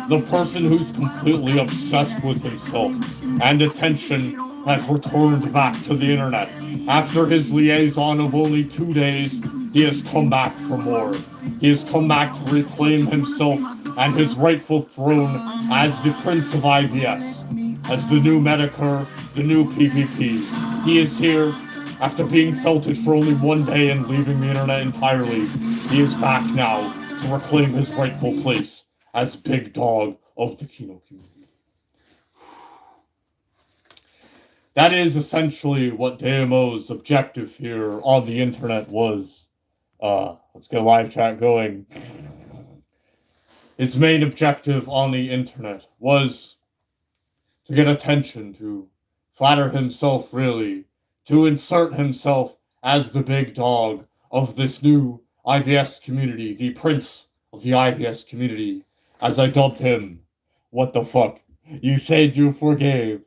the person who's completely obsessed with himself, and attention has returned back to the internet. After his liaison of only 2 days, he has come back for more. He has come back to reclaim himself and his rightful throne as the Prince of IBS, as the new Medicare, the new PvP. He is here after being felted for only 1 day and leaving the internet entirely. He is back now to reclaim his rightful place as big dog of the Kino community. That is essentially what daiymo's objective here on the internet was. Let's get live chat going. Its main objective on the internet was to get attention, to flatter himself really, to insert himself as the big dog of this new IBS community, the prince of the IBS community, as I dubbed him. What the fuck? You said you forgave.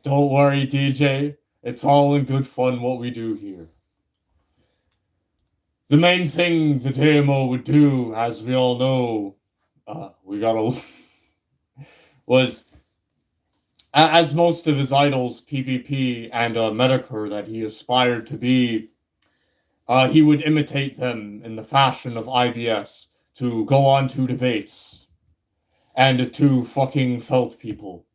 Don't worry, DJ. It's all in good fun what we do here. The main thing the daiymo would do, as we all know, was, as most of his idols, PvP and Medicare, that he aspired to be, he would imitate them in the fashion of IBS, to go on to debates, and to fucking felt people.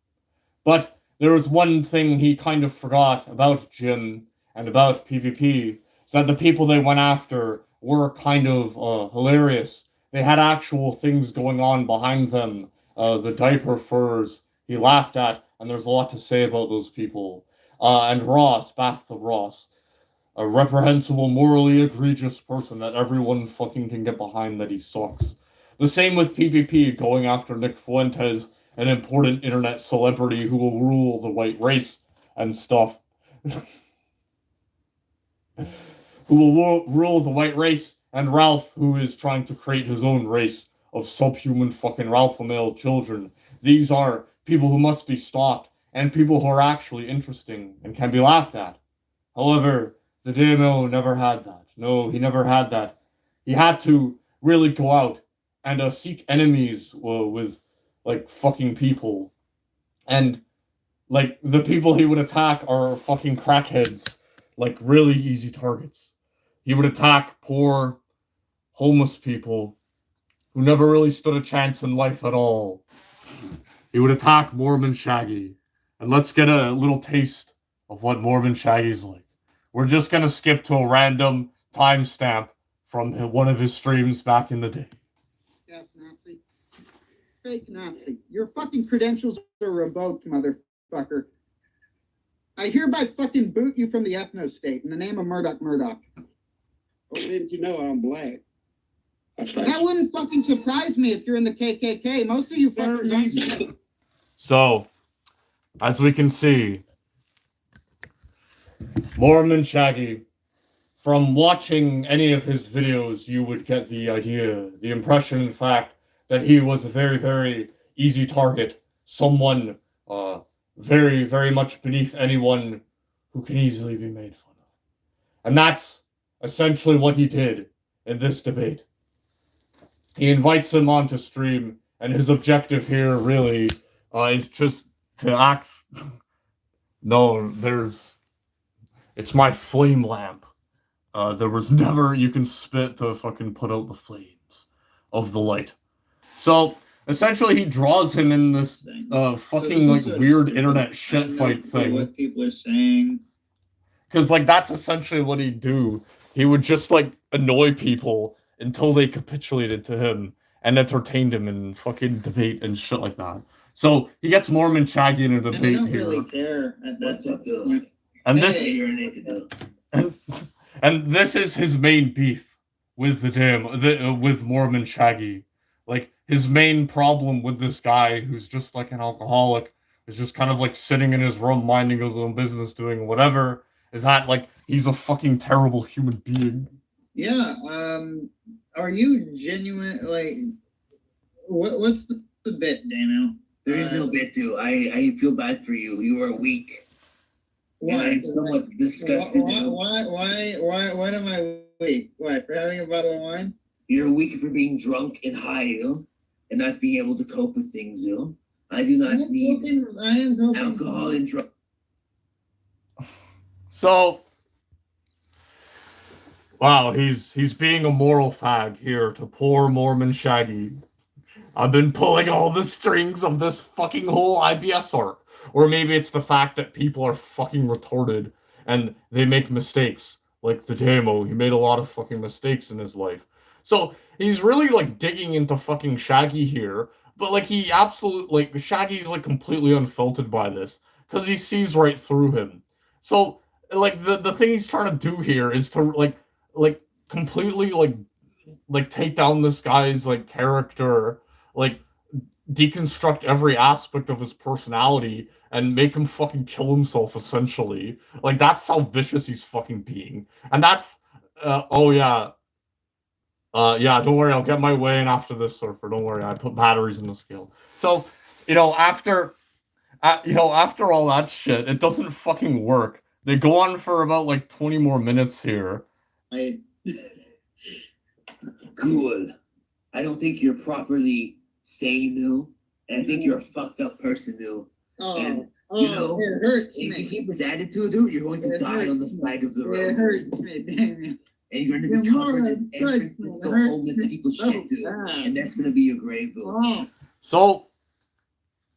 But there was one thing he kind of forgot about Jim and about PvP, is that the people they went after were kind of hilarious. They had actual things going on behind them. The diaper furs he laughed at, and there's a lot to say about those people. And Ross, Bath the Ross, a reprehensible, morally egregious person that everyone fucking can get behind that he sucks. The same with PvP, going after Nick Fuentes, an important internet celebrity who will rule the white race and stuff. Who will rule the white race, and Ralph, who is trying to create his own race of subhuman fucking alpha male children. These are people who must be stopped, and people who are actually interesting and can be laughed at. However, the daiymo never had that. No, he never had that. He had to really go out and seek enemies with, like, fucking people. And, like, the people he would attack are fucking crackheads. Like, really easy targets. He would attack poor, homeless people who never really stood a chance in life at all. He would attack Mormon Shaggy. And let's get a little taste of what Mormon Shaggy's like. We're just gonna skip to a random timestamp from one of his streams back in the day. Yes, Nazi. Fake Nazi. Your fucking credentials are revoked, motherfucker. I hereby fucking boot you from the ethno state in the name of Murdoch Murdoch. Oh, didn't you know I'm black? That wouldn't fucking surprise me if you're in the KKK. Most of you fuckers aren't. So, as we can see, Mormon Shaggy, from watching any of his videos, you would get the idea, the impression, in fact, that he was a very, very easy target. Someone very, very much beneath anyone who can easily be made fun of. And that's essentially what he did in this debate. He invites him onto stream, and his objective here really is just to act. No, it's my flame lamp. There was never you can spit to fucking put out the flames of the light. So essentially, he draws him in this fucking like weird internet shit fight thing. What people are saying. Because like that's essentially what he'd do. He would just like annoy people until they capitulated to him and entertained him in fucking debate and shit like that. So he gets Mormon Shaggy in a debate I don't here. really care. What's up, dude? And this Hey, you're naked, dude. and this is his main beef with with Mormon Shaggy. Like his main problem with this guy, who's just like an alcoholic, is just kind of like sitting in his room minding his own business, doing whatever, is that like he's a fucking terrible human being. Yeah. Are you genuine? Like, what's the bit, Daniel? There is no bit, dude. I feel bad for you. You are weak. Why? And I'm somewhat disgusted. Why am I weak? Why, for having a bottle of wine? You're weak for being drunk and high, you know? and not being able to cope with things, I do not need alcohol and drugs. So, wow, he's being a moral fag here to poor Mormon Shaggy. I've been pulling all the strings of this fucking whole IBS arc. Or maybe it's the fact that people are fucking retarded and they make mistakes. Like the daiymo, he made a lot of fucking mistakes in his life. So he's really like digging into fucking Shaggy here, but like he absolutely like Shaggy's like completely unfiltered by this because he sees right through him. So like the thing he's trying to do here is to like completely like take down this guy's like character, like deconstruct every aspect of his personality and make him fucking kill himself essentially. Like that's how vicious he's fucking being. And that's oh yeah. Yeah, don't worry, I'll get my way in after this, Surfer. Don't worry, I put batteries in the scale. So, after after all that shit, it doesn't fucking work. They go on for about like 20 more minutes here. Cool. I don't think you're properly sane, and I think you're a fucked up person, and it hurts if you me. keep this attitude, you're going to die on the side of the road. It hurts me, damn. And you're going to be covered in San Francisco homeless people shit, dude. And that's going to be your grave, So,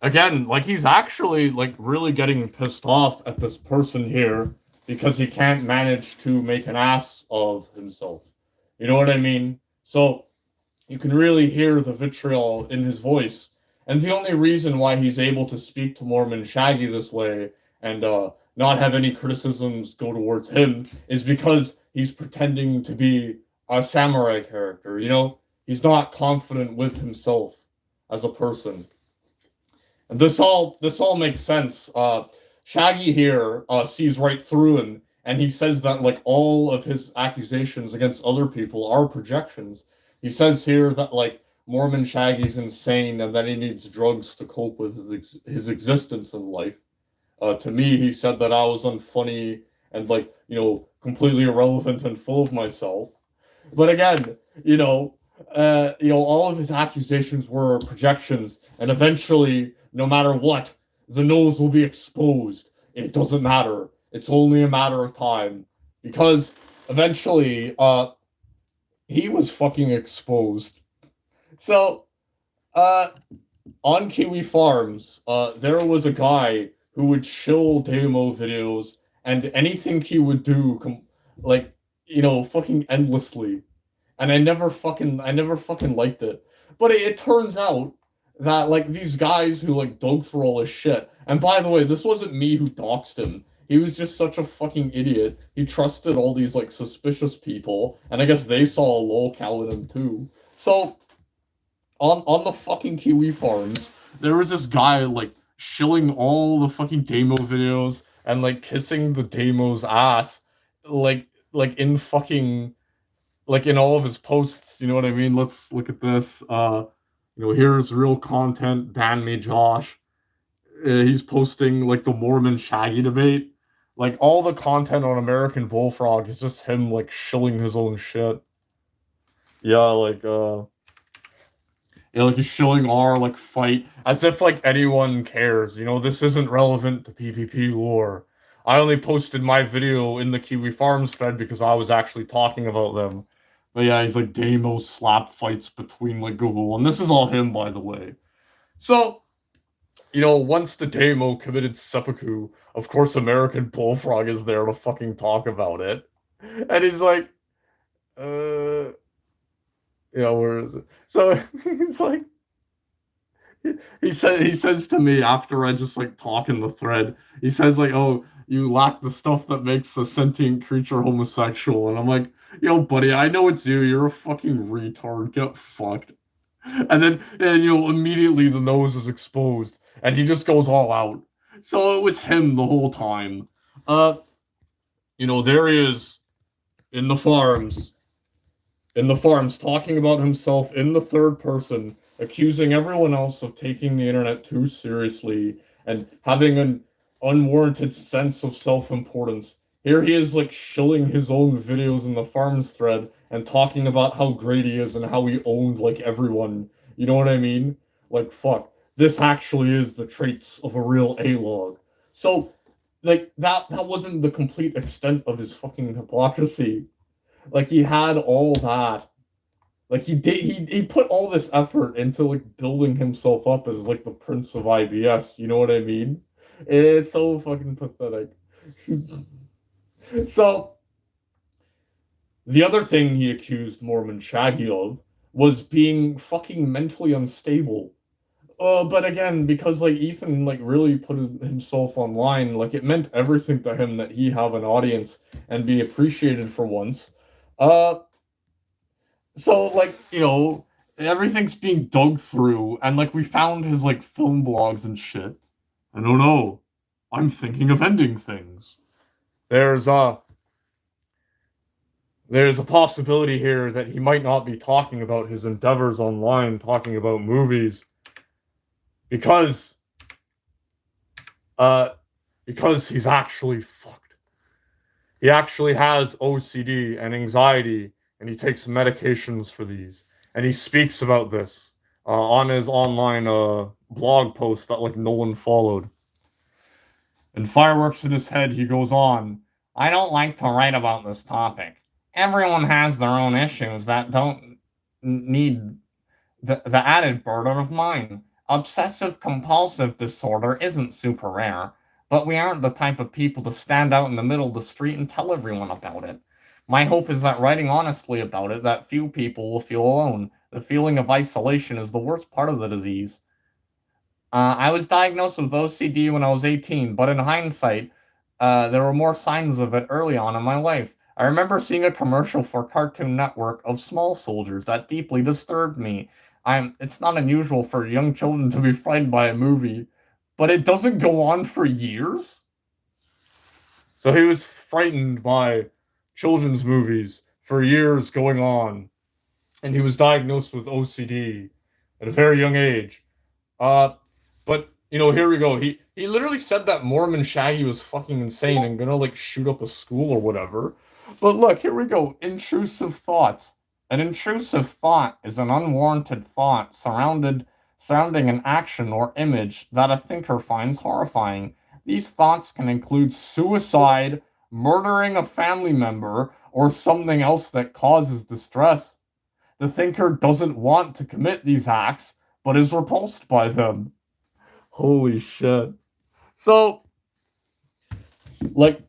again, like he's actually like really getting pissed off at this person here because he can't manage to make an ass of himself. You know what I mean? So you can really hear the vitriol in his voice. And the only reason why he's able to speak to Mormon Shaggy this way and not have any criticisms go towards him is because he's pretending to be a samurai character, He's not confident with himself as a person. And this all makes sense. Shaggy here sees right through him, and he says that like all of his accusations against other people are projections. He says here that like Mormon Shaggy's insane and that he needs drugs to cope with his existence in life. To me, he said that I was unfunny and like, completely irrelevant and full of myself. But again, all of his accusations were projections, and eventually, no matter what, the nose will be exposed. It doesn't matter. It's only a matter of time. Because eventually, he was fucking exposed. So, on Kiwi Farms, there was a guy who would shill daiymo videos and anything he would do, fucking endlessly. And I never fucking liked it. But it turns out that, like, these guys who, like, dug through all this shit, and by the way, this wasn't me who doxed him. He was just such a fucking idiot. He trusted all these, like, suspicious people, and I guess they saw a lolcow in him, too. So, on the fucking Kiwi Farms, there was this guy, like, shilling all the fucking daiymo videos and, like, kissing the daiymo's ass, like, in fucking, like, in all of his posts, you know what I mean? Let's look at this. Here's real content, ban me Josh. He's posting, like, the Mormon Shaggy debate. Like, all the content on American Bullfrog is just him, like, shilling his own shit. Yeah, like, he's shilling our, like, fight, as if, like, anyone cares, this isn't relevant to PPP lore. I only posted my video in the Kiwi Farms thread because I was actually talking about them. But yeah, he's like daiymo slap fights between like Google, and this is all him, by the way. So, once the daiymo committed seppuku, of course American Bullfrog is there to fucking talk about it. And he's like, where is it? So he's like, he says to me after I just like talk in the thread, he says like, oh, you lack the stuff that makes a sentient creature homosexual. And I'm like, buddy, I know it's you. You're a fucking retard. Get fucked. And then, immediately the nose is exposed. And he just goes all out. So it was him the whole time. There he is in the farms. Talking about himself in the third person, accusing everyone else of taking the internet too seriously and having an unwarranted sense of self-importance. Here he is, like, shilling his own videos in the farms thread and talking about how great he is and how he owned, like, everyone, You know what I mean? Like, fuck. This actually is the traits of a real A-log. So, like, that wasn't the complete extent of his fucking hypocrisy. Like, he had all that. Like, he put all this effort into, like, building himself up as, like, the prince of IBS. You know what I mean? It's so fucking pathetic. So, the other thing he accused Mormon Shaggy of was being fucking mentally unstable. But again, because like Ethan like really put himself online, like it meant everything to him that he have an audience and be appreciated for once. Uh, so like everything's being dug through, and like we found his like film blogs and shit. And oh no, I'm thinking of ending things. There's a possibility here that he might not be talking about his endeavors online, talking about movies, because he's actually fucked. He actually has OCD and anxiety, and he takes medications for these, and he speaks about this on his online blog post that like no one followed. And fireworks in his head, he goes on, I don't like to write about this topic. Everyone has their own issues that don't need the added burden of mine. Obsessive compulsive disorder isn't super rare, but we aren't the type of people to stand out in the middle of the street and tell everyone about it. My hope is that writing honestly about it, that few people will feel alone. The feeling of isolation is the worst part of the disease. I was diagnosed with OCD when I was 18, but in hindsight, there were more signs of it early on in my life. I remember seeing a commercial for Cartoon Network of small soldiers that deeply disturbed me. It's not unusual for young children to be frightened by a movie, but it doesn't go on for years? So he was frightened by children's movies for years going on, and he was diagnosed with OCD at a very young age. But here we go. He literally said that Mormon Shaggy was fucking insane and gonna like shoot up a school or whatever. But look, here we go. Intrusive thoughts. An intrusive thought is an unwarranted thought surrounding an action or image that a thinker finds horrifying. These thoughts can include suicide, murdering a family member, or something else that causes distress. The thinker doesn't want to commit these acts, but is repulsed by them. Holy shit. So, like,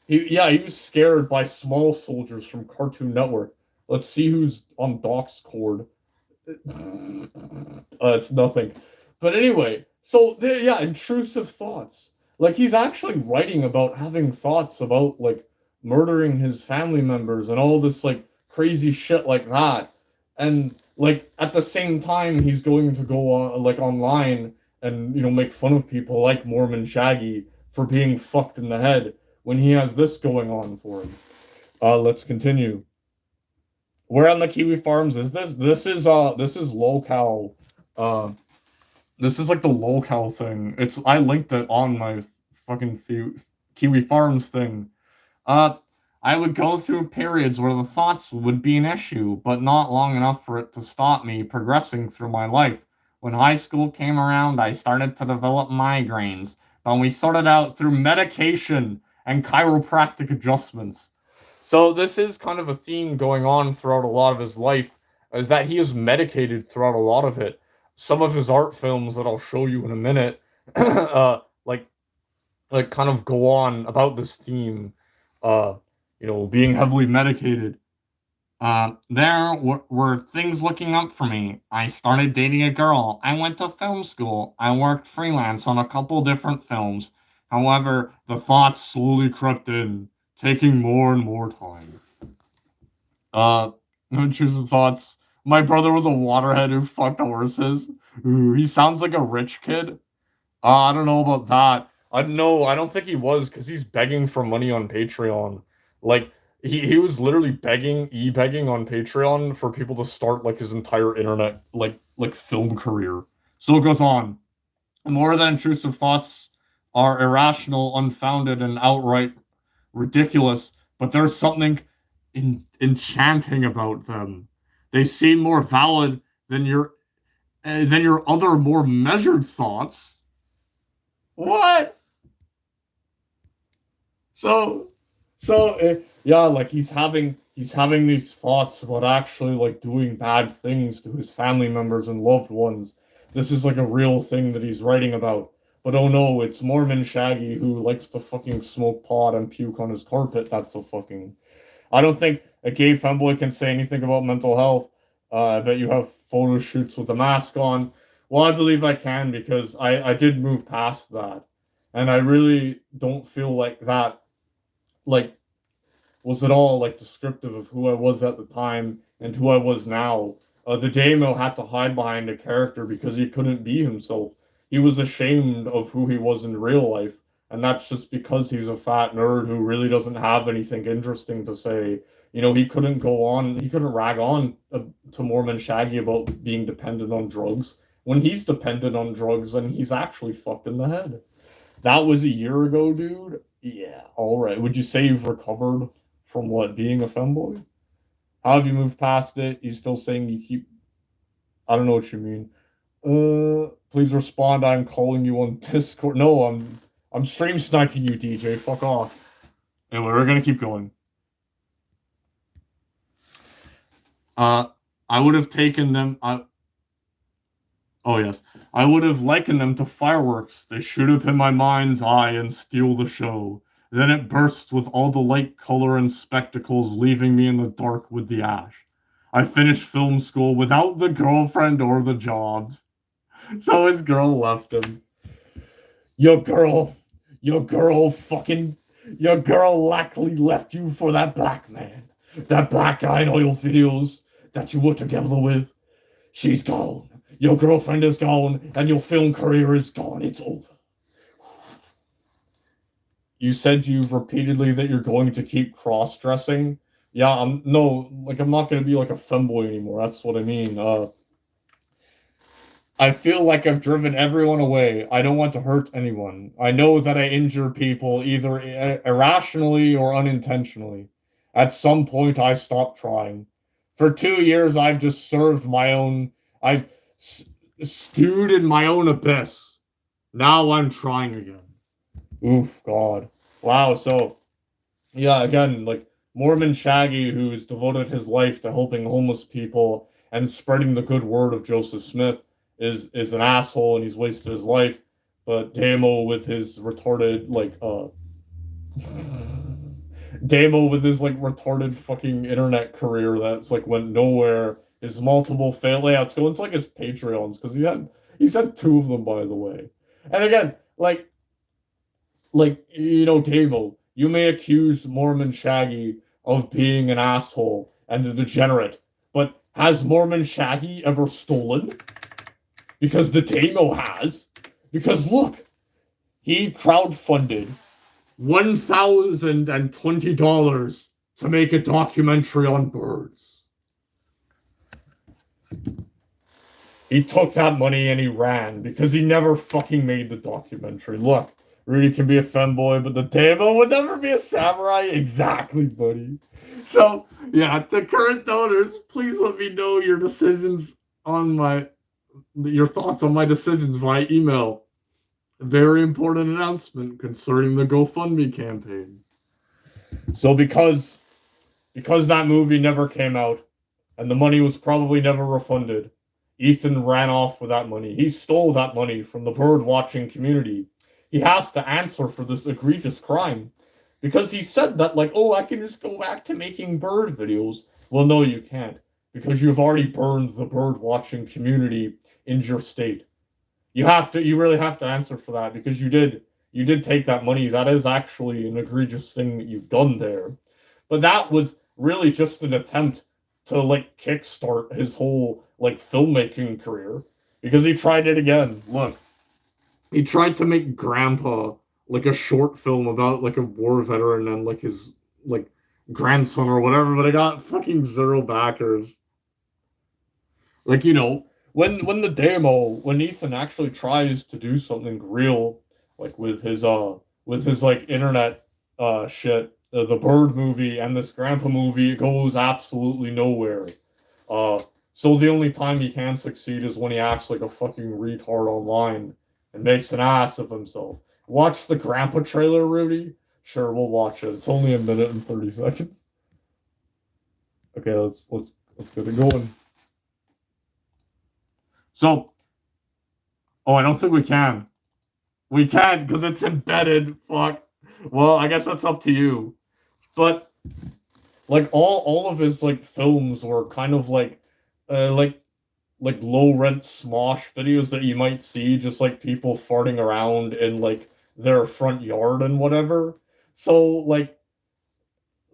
he was scared by small soldiers from Cartoon Network. Let's see who's on Doc's cord. It's nothing. But anyway, so, intrusive thoughts. Like, he's actually writing about having thoughts about, like, murdering his family members and all this, like, crazy shit like that. And, like, at the same time, he's going to go on, like, online and, make fun of people like Mormon Shaggy for being fucked in the head when he has this going on for him. Let's continue. Where on the Kiwi Farms is this? This is locale. This is like the locale thing. I linked it on my fucking Kiwi Farms thing. I would go through periods where the thoughts would be an issue, but not long enough for it to stop me progressing through my life. When high school came around, I started to develop migraines, but we sorted out through medication and chiropractic adjustments. So this is kind of a theme going on throughout a lot of his life, is that he is medicated throughout a lot of it. Some of his art films that I'll show you in a minute, like kind of go on about this theme, being heavily medicated. There were things looking up for me. I started dating a girl. I went to film school. I worked freelance on a couple different films. However, the thoughts slowly crept in, taking more and more time. Intrusive thoughts. My brother was a waterhead who fucked horses. Ooh, he sounds like a rich kid. I don't know about that. I don't think he was, because he's begging for money on Patreon. Like, he was literally begging on Patreon for people to start, like, his entire internet, like film career. So it goes on. More than intrusive thoughts are irrational, unfounded, and outright ridiculous, but there's something enchanting about them. They seem more valid than your And then your other more measured thoughts. What? So, yeah, like he's having these thoughts about actually like doing bad things to his family members and loved ones. This is like a real thing that he's writing about. But oh no, it's Mormon Shaggy who likes to fucking smoke pot and puke on his carpet. That's a fucking. I don't think a gay femboy can say anything about mental health. I bet you have photo shoots with a mask on. Well, I believe I can because I did move past that. And I really don't feel like that, like, was at all, like, descriptive of who I was at the time and who I was now. The daimyo had to hide behind a character because he couldn't be himself. He was ashamed of who he was in real life. And that's just because he's a fat nerd who really doesn't have anything interesting to say. You know, he couldn't rag on to Mormon Shaggy about being dependent on drugs when he's dependent on drugs and he's actually fucked in the head. That was a year ago, dude. Yeah, alright. Would you say you've recovered from what, being a femboy? How have you moved past it? You still saying you keep... I don't know what you mean. Please respond. I'm calling you on Discord. No, I'm stream sniping you, DJ. Fuck off. Anyway, we're gonna keep going. I would have taken them... Oh, yes. I would have likened them to fireworks. They shoot up in my mind's eye and steal the show. Then it bursts with all the light, color, and spectacles, leaving me in the dark with the ash. I finished film school without the girlfriend or the jobs. So his girl left him. Your girl likely left you for that black man. That black guy in all your videos that you were together with. She's gone. Your girlfriend is gone, and your film career is gone. It's over. You said you've repeatedly that you're going to keep cross-dressing. Yeah, I'm not going to be like a femboy anymore. That's what I mean. I feel like I've driven everyone away. I don't want to hurt anyone. I know that I injure people either irrationally or unintentionally. At some point, I stopped trying. For 2 years, I've just served my own... I've stewed in my own abyss. Now I'm trying again. Oof, God. Wow, so... Yeah, again, like, Mormon Shaggy, who's devoted his life to helping homeless people and spreading the good word of Joseph Smith, is an asshole and he's wasted his life. But daiymo with his retarded, daiymo with his, retarded fucking internet career that's, went nowhere. His multiple fail layouts. Go into, his Patreons, because he's had 2 of them, by the way. And again, daiymo, you may accuse Mormon Shaggy of being an asshole and a degenerate, but has Mormon Shaggy ever stolen? Because the daiymo has. Because look, he crowdfunded $1,020 to make a documentary on birds. He took that money and he ran because he never fucking made the documentary. Look, Rudy can be a femboy, but the daiymo would never be a samurai. Exactly, buddy. So, yeah, to current donors, please let me know your decisions on your thoughts on my decisions via email. A very important announcement concerning the GoFundMe campaign. So because that movie never came out, and the money was probably never refunded, Ethan ran off with that money. He stole that money from the bird-watching community. He has to answer for this egregious crime. Because he said that, I can just go back to making bird videos. Well, no, you can't. Because you've already burned the bird-watching community in your state. You really have to answer for that, because you did take that money. That is actually an egregious thing that you've done there. But that was really just an attempt to, kickstart his whole, filmmaking career. Because he tried it again. Look. He tried to make Grandpa, a short film about, a war veteran and, his, grandson or whatever, but it got fucking 0 backers. When the daiymo, when Ethan actually tries to do something real, with his internet, shit, the Bird movie and this Grandpa movie, it goes absolutely nowhere. So the only time he can succeed is when he acts like a fucking retard online and makes an ass of himself. Watch the Grandpa trailer, Rudy? Sure, we'll watch it. It's only a minute and 30 seconds. Okay, let's get it going. So, oh, I don't think we can. We can't because it's embedded. Fuck. Well, I guess that's up to you. But like all of his like films were kind of like low rent smosh videos that you might see, just like people farting around in like their front yard and whatever. So like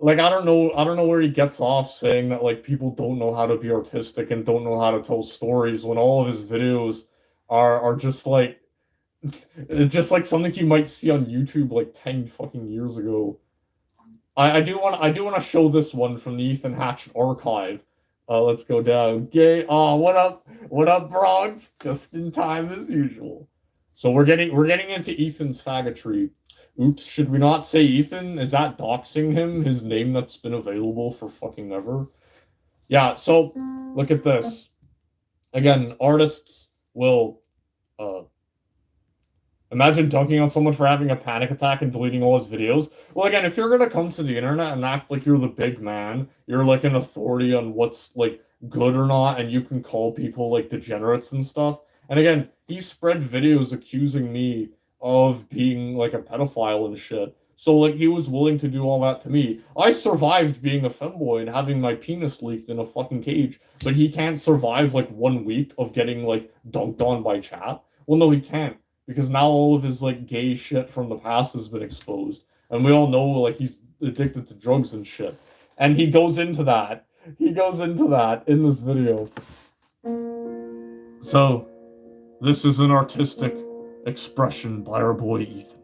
I don't know where he gets off saying that like people don't know how to be artistic and don't know how to tell stories when all of his videos are just like something you might see on YouTube like 10 fucking years ago. I do want to show this one from the Ethan Hatch archive. Let's go down. Gay. Oh, what up, Bronx? Just in time as usual. So we're getting into Ethan's faggotry. Oops, should we not say Ethan? Is that doxing him? His name that's been available for fucking ever? Yeah, so look at this. Again, artists will imagine dunking on someone for having a panic attack and deleting all his videos. Well, again, if you're gonna come to the internet and act like you're the big man, you're like an authority on what's like good or not, and you can call people like degenerates and stuff. And again, he spread videos accusing me of being like a pedophile and shit. So like he was willing to do all that to me. I survived being a femboy and having my penis leaked in a fucking cage, but he can't survive like 1 week of getting like dunked on by chat. Well, no, he can't. Because now all of his like gay shit from the past has been exposed, and we all know like he's addicted to drugs and shit, and he goes into that in this video. So this is an artistic expression by our boy Ethan.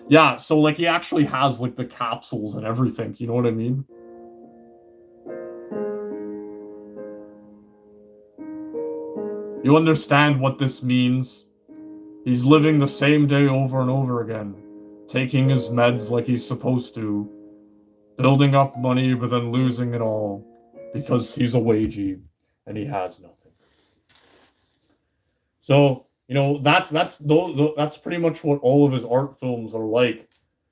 Yeah, so like he actually has like the capsules and everything, you know what I mean? You understand what this means? He's living the same day over and over again, taking his meds like he's supposed to, building up money but then losing it all, because he's a wagey and he has nothing. So, you know, that's pretty much what all of his art films are like.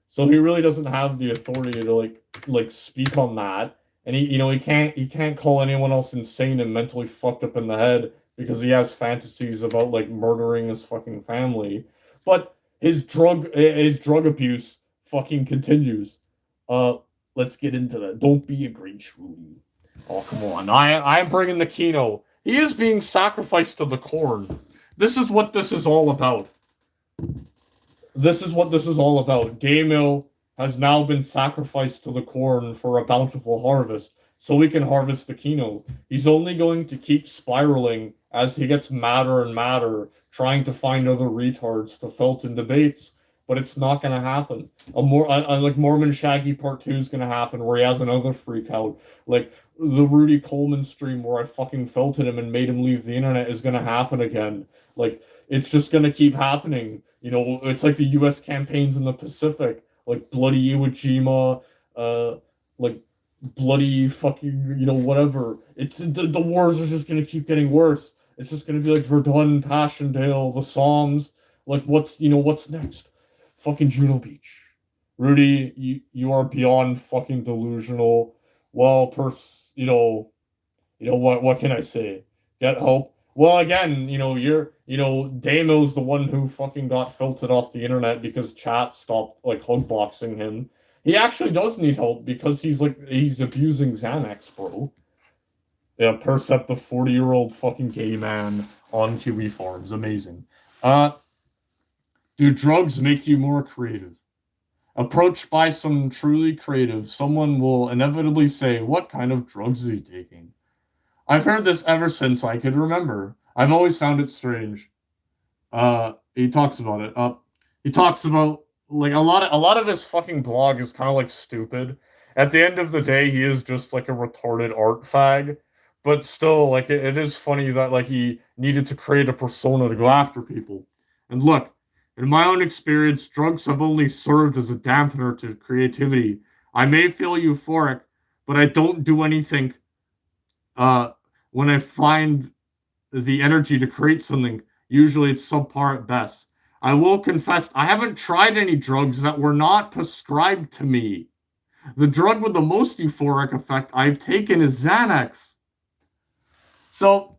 So he really doesn't have the authority to like speak on that, and he can't call anyone else insane and mentally fucked up in the head because he has fantasies about like murdering his fucking family. But his drug abuse fucking continues. Let's get into that. Don't be a Grinch, Rudy. Oh, come on. I'm bringing the Kino. He is being sacrificed to the corn. This is what this is all about. This is what this is all about. daiymo has now been sacrificed to the corn for a bountiful harvest, so we can harvest the Kino. He's only going to keep spiraling as he gets madder and madder, trying to find other retards to felt in debates, but it's not going to happen. Like Mormon Shaggy Part 2 is going to happen, where he has another freak out. Like, the Rudy Coleman stream where I fucking felted him and made him leave the internet is going to happen again. Like, it's just going to keep happening. You know, it's like the U.S. campaigns in the Pacific, like Bloody Iwo Jima, like bloody fucking, you know, whatever. It's the wars are just going to keep getting worse. It's just going to be like Verdun, Passchendaele, the Psalms. Like, what's next? Fucking Juno Beach. Rudy, you are beyond fucking delusional. Well, what can I say? Get help. Well, again, daiymo's the one who fucking got filtered off the internet because chat stopped like hugboxing him. He actually does need help because he's abusing Xanax, bro. Yeah, Percept, the 40-year-old fucking gay man on Kiwi Farms. Amazing. Do drugs make you more creative? Approached by some truly creative, someone will inevitably say, "What kind of drugs is he taking?" I've heard this ever since I could remember. I've always found it strange. He talks about it. He talks about like a lot of his fucking blog is kind of like stupid. At the end of the day, he is just like a retarded art fag. But still, like it is funny that like he needed to create a persona to go after people. And look, in my own experience, drugs have only served as a dampener to creativity. I may feel euphoric, but I don't do anything when I find the energy to create something. Usually it's subpar at best. I will confess, I haven't tried any drugs that were not prescribed to me. The drug with the most euphoric effect I've taken is Xanax. So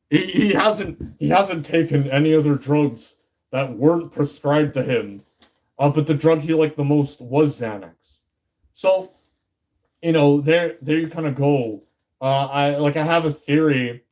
he hasn't taken any other drugs that weren't prescribed to him. But the drug he liked the most was Xanax. So, there you kind of go. I have a theory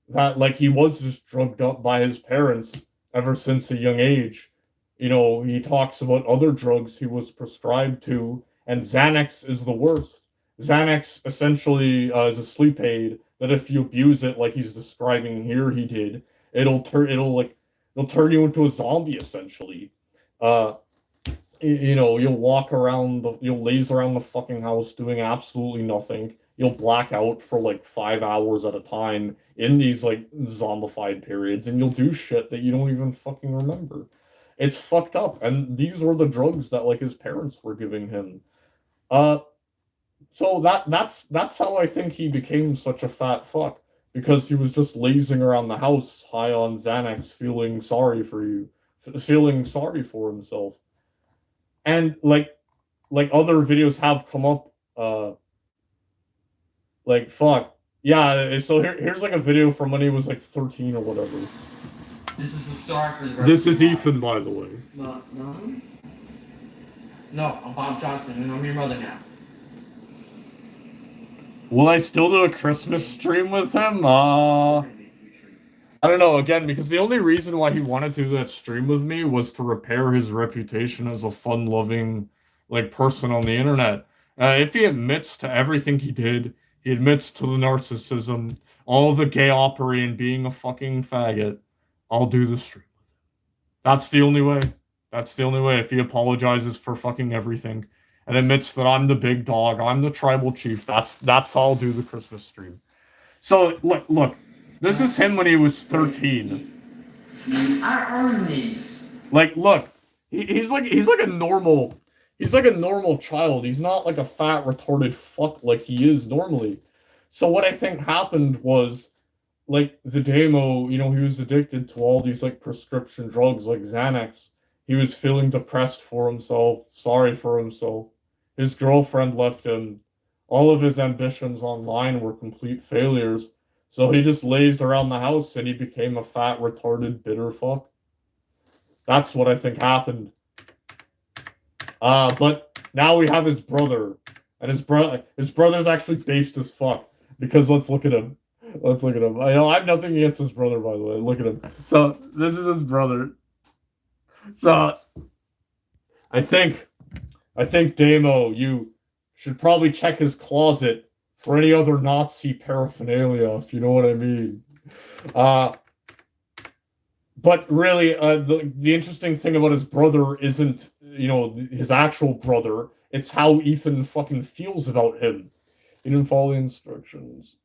that he was just drugged up by his parents ever since a young age. He talks about other drugs he was prescribed to, and Xanax is the worst. Xanax essentially is a sleep aid that if you abuse it, like he's describing here, he did, it'll turn you into a zombie essentially. You'll walk around, you'll laze around the fucking house doing absolutely nothing. You'll black out for 5 hours at a time in these zombified periods, and you'll do shit that you don't even fucking remember. It's fucked up, and these were the drugs that his parents were giving him. So that's how I think he became such a fat fuck, because he was just lazing around the house high on Xanax, feeling sorry for himself. And other videos have come up, fuck. Yeah, so here's a video from when he was 13 or whatever. This is the star for the rest This of is the Ethan, by the way. No, I'm Bob Johnson, and I'm your mother now. Will I still do a Christmas stream with him? I don't know, again, because the only reason why he wanted to do that stream with me was to repair his reputation as a fun-loving, person on the internet. If he admits to everything he did, he admits to the narcissism, all the gay opery and being a fucking faggot, I'll do the stream with him. That's the only way. That's the only way. If he apologizes for fucking everything and admits that I'm the big dog, I'm the tribal chief, that's how I'll do the Christmas stream. So, look. This is him when he was 13. I earned these. Look, he's like a normal child. He's not a fat retarded fuck like he is normally. So what I think happened was, the daiymo, he was addicted to all these prescription drugs like Xanax. He was feeling depressed for himself, sorry for himself. His girlfriend left him. All of his ambitions online were complete failures. So he just lazed around the house and he became a fat, retarded, bitter fuck. That's what I think happened. But now we have his brother. And his brother's actually based as fuck. Because let's look at him. I have nothing against his brother, by the way. Look at him. So, this is his brother. So, I think daiymo, you should probably check his closet for any other Nazi paraphernalia, if you know what I mean. But really, the interesting thing about his brother isn't, his actual brother. It's how Ethan fucking feels about him. He didn't follow the instructions.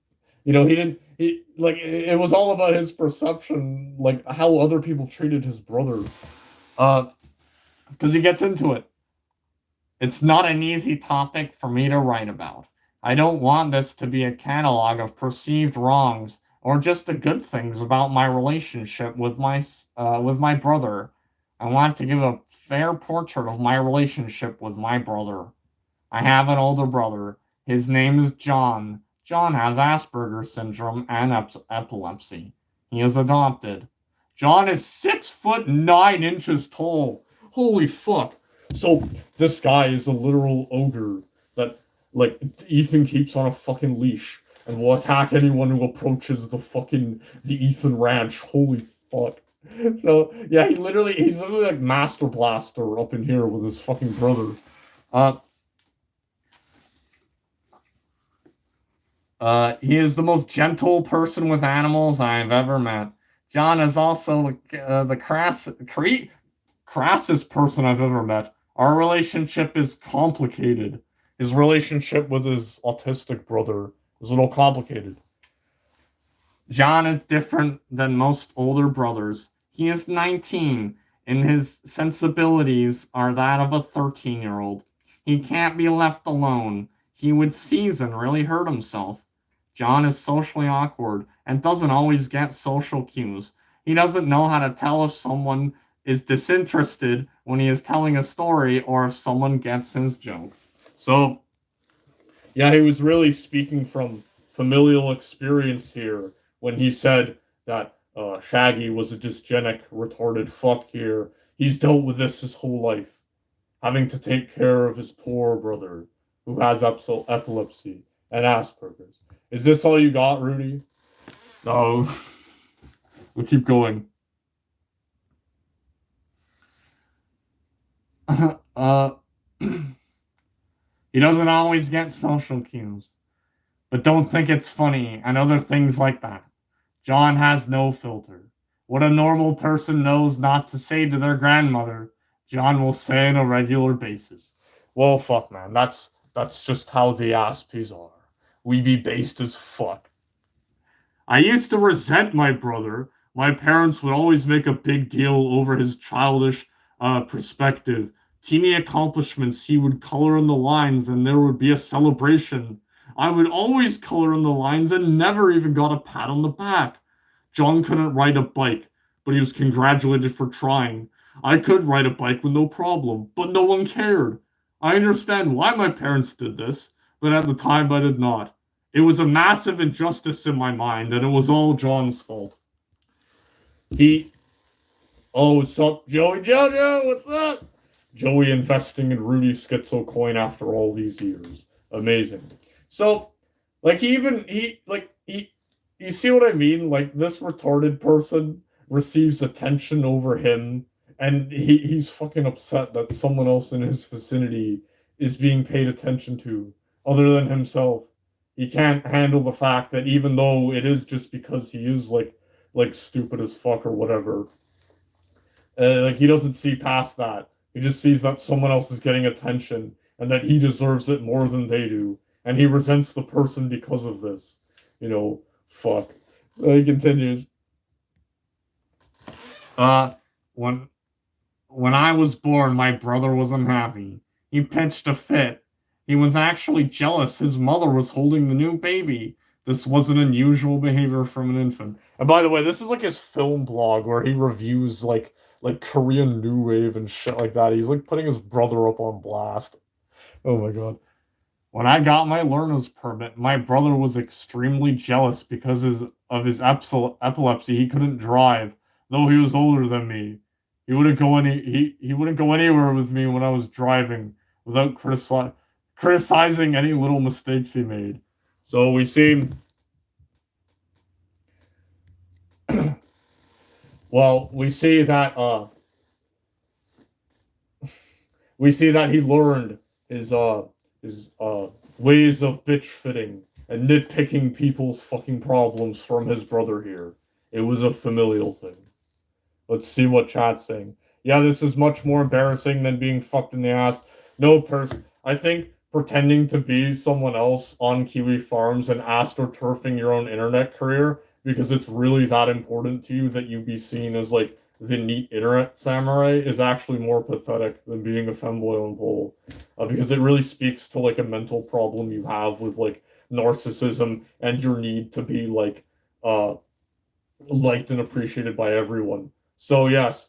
It was all about his perception, how other people treated his brother. Because he gets into it. It's not an easy topic for me to write about. I don't want this to be a catalog of perceived wrongs or just the good things about my relationship with my brother. I want to give a fair portrait of my relationship with my brother. I have an older brother. His name is John. John has Asperger's syndrome and epilepsy. He is adopted. John is 6'9" tall. Holy fuck. So this guy is a literal ogre that Ethan keeps on a fucking leash and will attack anyone who approaches the Ethan ranch. Holy fuck. So yeah, he's literally Master Blaster up in here with his fucking brother. He is the most gentle person with animals I've ever met. John is also the crassest person I've ever met. Our relationship is complicated. His relationship with his autistic brother is a little complicated. John is different than most older brothers. He is 19, and his sensibilities are that of a 13-year-old. He can't be left alone. He would seize and really hurt himself. John is socially awkward and doesn't always get social cues. He doesn't know how to tell if someone is disinterested when he is telling a story or if someone gets his joke. So, yeah, he was really speaking from familial experience here when he said that Shaggy was a dysgenic, retarded fuck here. He's dealt with this his whole life, having to take care of his poor brother who has epilepsy and Asperger's. Is this all you got, Rudy? No. We'll keep going. He doesn't always get social cues, but don't think it's funny and other things like that. John has no filter. What a normal person knows not to say to their grandmother, John will say on a regular basis. Well, fuck, man. That's just how the Aspies are. We be based as fuck. I used to resent my brother. My parents would always make a big deal over his childish perspective. Teeny accomplishments, he would color in the lines and there would be a celebration. I would always color in the lines and never even got a pat on the back. John couldn't ride a bike, but he was congratulated for trying. I could ride a bike with no problem, but no one cared. I understand why my parents did this, but at the time I did not. It was a massive injustice in my mind, and it was all John's fault. Oh, what's up, Joey Jojo? What's up? Joey investing in Rudy's schizo coin after all these years. Amazing. So, like, you see what I mean? Like, this retarded person receives attention over him, and he's fucking upset that someone else in his vicinity is being paid attention to, other than himself. He can't handle the fact that even though it is just because he is, like stupid as fuck or whatever, he doesn't see past that. He just sees that someone else is getting attention, and that he deserves it more than they do. And he resents the person because of this. You know, fuck. He continues. When I was born, my brother was unhappy. He pitched a fit. He was actually jealous his mother was holding the new baby. This wasn't unusual behavior from an infant. And by the way, this is like his film blog where he reviews like Korean New Wave and shit like that. He's like putting his brother up on blast. Oh my god. When I got my learner's permit, my brother was extremely jealous because of his epilepsy. He couldn't drive, though he was older than me. He wouldn't go anywhere with me when I was driving without criticizing any little mistakes he made. So we see that he learned his ways of bitch fitting and nitpicking people's fucking problems from his brother here. It was a familial thing. Let's see what chat's saying. Yeah, this is much more embarrassing than being fucked in the ass. No, I think pretending to be someone else on Kiwi Farms and astroturfing your own internet career because it's really that important to you that you be seen as like the neat internet samurai is actually more pathetic than being a femboy on pole. Because it really speaks to like a mental problem you have with like narcissism and your need to be like liked and appreciated by everyone. So yes,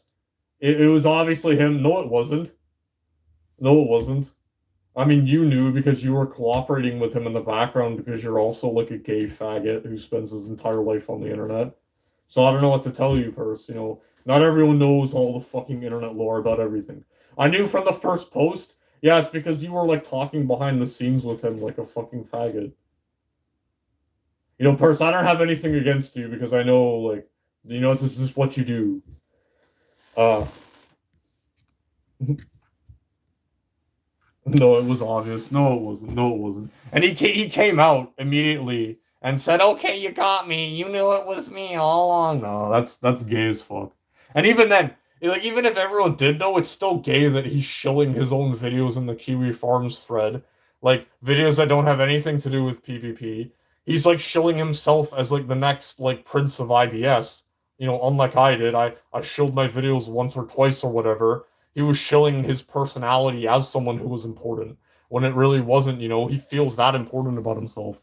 it was obviously him. No, it wasn't. I mean, you knew because you were cooperating with him in the background because you're also like a gay faggot who spends his entire life on the internet. So I don't know what to tell you, Purse. You know, not everyone knows all the fucking internet lore about everything. I knew from the first post. Yeah, it's because you were like talking behind the scenes with him like a fucking faggot. You know, Purse, I don't have anything against you because I know, like, you know, this is what you do. No, it was obvious. No, it wasn't. And he came out immediately and said, "Okay, you got me. You knew it was me all along." No, that's gay as fuck. And even then, like, even if everyone did know, it's still gay that he's shilling his own videos in the Kiwi Farms thread, like videos that don't have anything to do with PvP. He's like shilling himself as like the next like prince of IBS. You know, unlike I did, I shilled my videos once or twice or whatever. He was shilling his personality as someone who was important. when it really wasn't, you know, he feels that important about himself.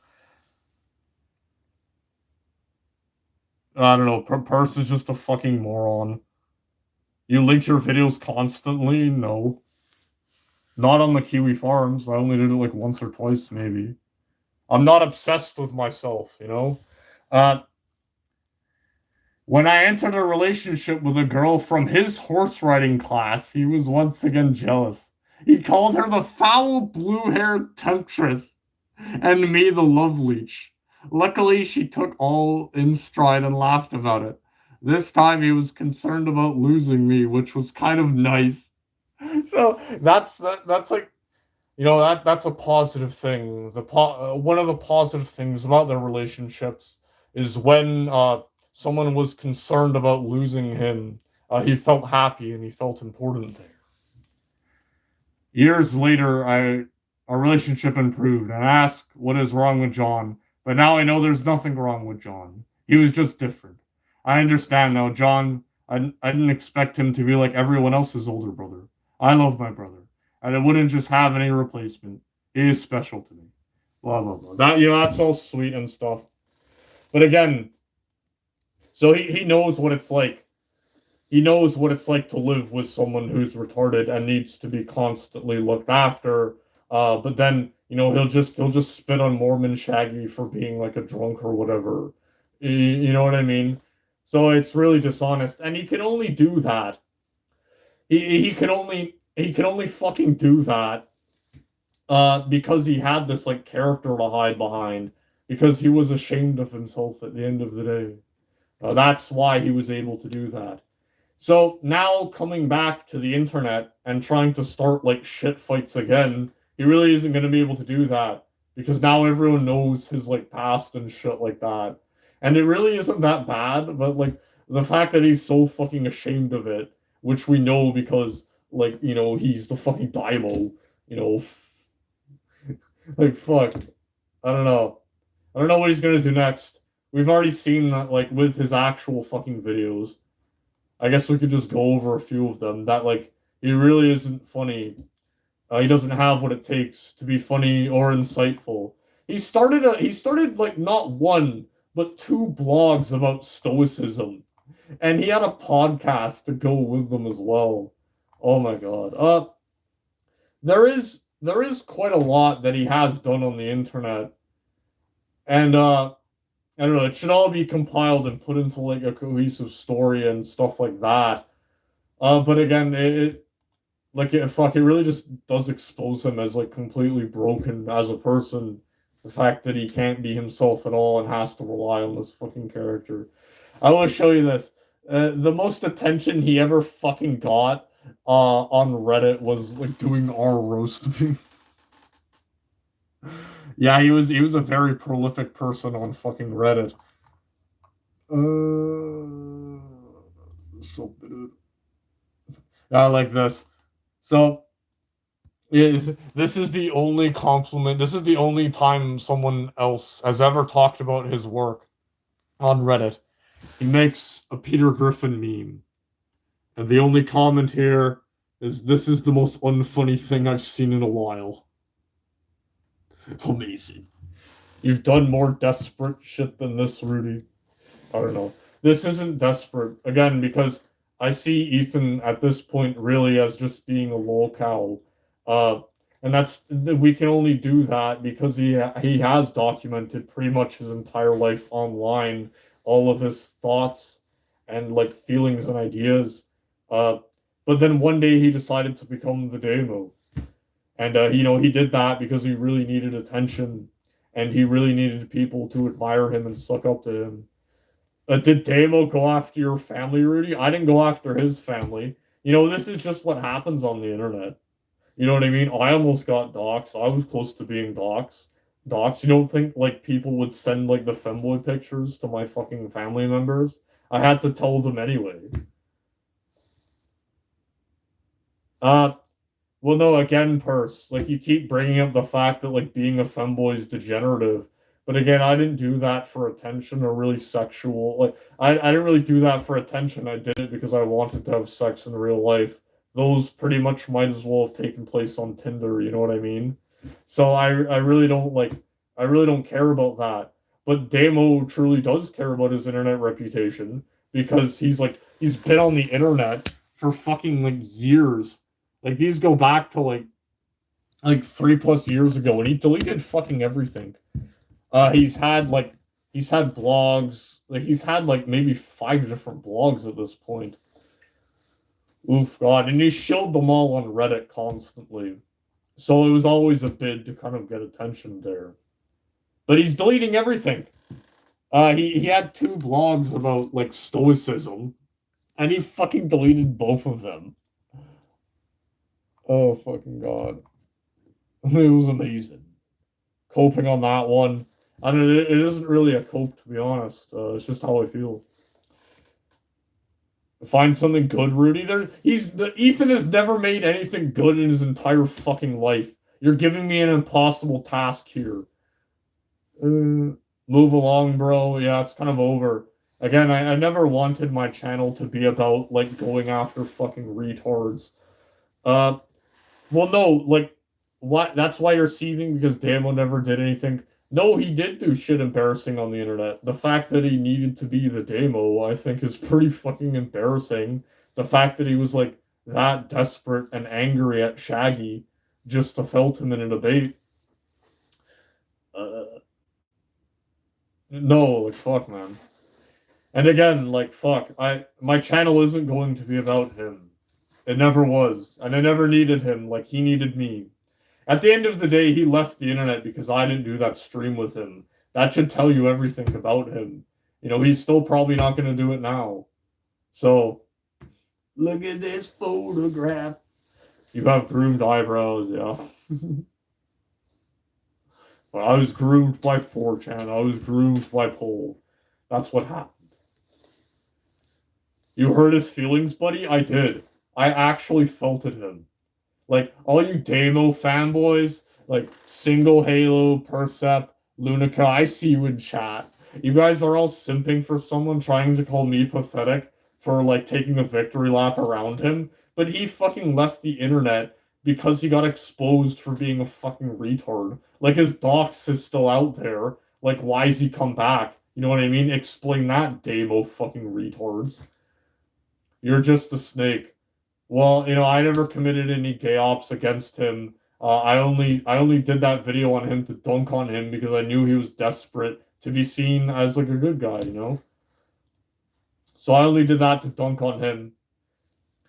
I don't know, Purse is just a fucking moron. You link your videos constantly? No. Not on the Kiwi Farms. I only did it like once or twice, maybe. I'm not obsessed with myself, you know? When I entered a relationship with a girl from his horse riding class, he was once again jealous. He called her the foul blue-haired temptress, and me the love leech. Luckily, she took all in stride and laughed about it. This time he was concerned about losing me, which was kind of nice. So that's like, you know, that's a positive thing. One of the positive things about their relationships is when someone was concerned about losing him, he felt happy and he felt important there. Years later, our relationship improved, and I asked what is wrong with John, but now I know there's nothing wrong with John. He was just different. I understand now, John. I didn't expect him to be like everyone else's older brother. I love my brother, and I wouldn't just have any replacement. He is special to me. Blah blah blah. That, you know, that's all sweet and stuff. But again, so he knows what it's like. He knows what it's like to live with someone who's retarded and needs to be constantly looked after. But then, you know, he'll just spit on Mormon Shaggy for being like a drunk or whatever. You know what I mean? So it's really dishonest, and he can only do that. He can only fucking do that because he had this like character to hide behind, because he was ashamed of himself at the end of the day. That's why he was able to do that. So now coming back to the internet and trying to start like shit fights again, he really isn't going to be able to do that, because now everyone knows his like past and shit like that. And it really isn't that bad, but like the fact that he's so fucking ashamed of it, which we know because, like, you know, he's the fucking daiymo, you know. Like, fuck. I don't know. I don't know what he's gonna do next. We've already seen that, like, with his actual fucking videos. I guess we could just go over a few of them. That, like, he really isn't funny. He doesn't have what it takes to be funny or insightful. He started like not one, but two blogs about stoicism. And he had a podcast to go with them as well. Oh my god. There is quite a lot that he has done on the internet. And I don't know, it should all be compiled and put into like a cohesive story and stuff like that. But again, it really just does expose him as like completely broken as a person. The fact that he can't be himself at all and has to rely on this fucking character. I want to show you this. The most attention he ever fucking got on Reddit was like doing our roast. Yeah, he was a very prolific person on fucking Reddit. So good. I like this. So, this is the only compliment. This is the only time someone else has ever talked about his work on Reddit. He makes a Peter Griffin meme. And the only comment here is, "This is the most unfunny thing I've seen in a while." Amazing. You've done more desperate shit than this, Rudy. I don't know. This isn't desperate, again, because I see Ethan at this point really as just being a lol cow. And we can only do that because he has documented pretty much his entire life online, all of his thoughts and like feelings and ideas. But then one day he decided to become the daiymo. And, you know, he did that because he really needed attention, and he really needed people to admire him and suck up to him. Did daiymo go after your family, Rudy? I didn't go after his family. You know, this is just what happens on the internet. You know what I mean? I almost got doxxed. I was close to being doxxed. You don't think, like, people would send, like, the femboy pictures to my fucking family members? I had to tell them anyway. Well, no, again, Purse, like, you keep bringing up the fact that, like, being a femboy is degenerative. But again, I didn't do that for attention or really sexual. Like, I didn't really do that for attention. I did it because I wanted to have sex in real life. Those pretty much might as well have taken place on Tinder, you know what I mean? So I really don't care about that. But daiymo truly does care about his internet reputation because he's been on the internet for fucking like years. Like these go back to like 3+ years ago, and he deleted fucking everything. He's had blogs, like he's had like maybe 5 different blogs at this point. Oof, God, and he shilled them all on Reddit constantly. So it was always a bid to kind of get attention there. But he's deleting everything. He had 2 blogs about like stoicism, and he fucking deleted both of them. Oh fucking God. It was amazing. Coping on that one. And it isn't really a cope, to be honest. It's just how I feel. Find something good, Rudy. Ethan has never made anything good in his entire fucking life. You're giving me an impossible task here. Move along, bro. Yeah, it's kind of over. Again, I never wanted my channel to be about, like, going after fucking retards. Well, no, like, what? That's why you're seething, because daiymo never did anything. No, he did do shit embarrassing on the internet. The fact that he needed to be the daiymo, I think, is pretty fucking embarrassing. The fact that he was, like, that desperate and angry at Shaggy just to felt him in a debate. No, like, fuck, man. And again, like, fuck, my channel isn't going to be about him. It never was. And I never needed him like he needed me. At the end of the day, he left the internet because I didn't do that stream with him. That should tell you everything about him. You know, he's still probably not going to do it now. So, look at this photograph. You have groomed eyebrows, yeah. But I was groomed by 4chan. I was groomed by Pole. That's what happened. You hurt his feelings, buddy? I did. I actually felted him. Like, all you daiymo fanboys, like, Single Halo, Percep, Lunica, I see you in chat. You guys are all simping for someone trying to call me pathetic for, like, taking a victory lap around him, but he fucking left the internet because he got exposed for being a fucking retard. Like, his docs is still out there. Like, why has he come back? You know what I mean? Explain that, daiymo fucking retards. You're just a snake. Well, you know, I never committed any gay ops against him. I only did that video on him to dunk on him because I knew he was desperate to be seen as, like, a good guy, you know? So I only did that to dunk on him.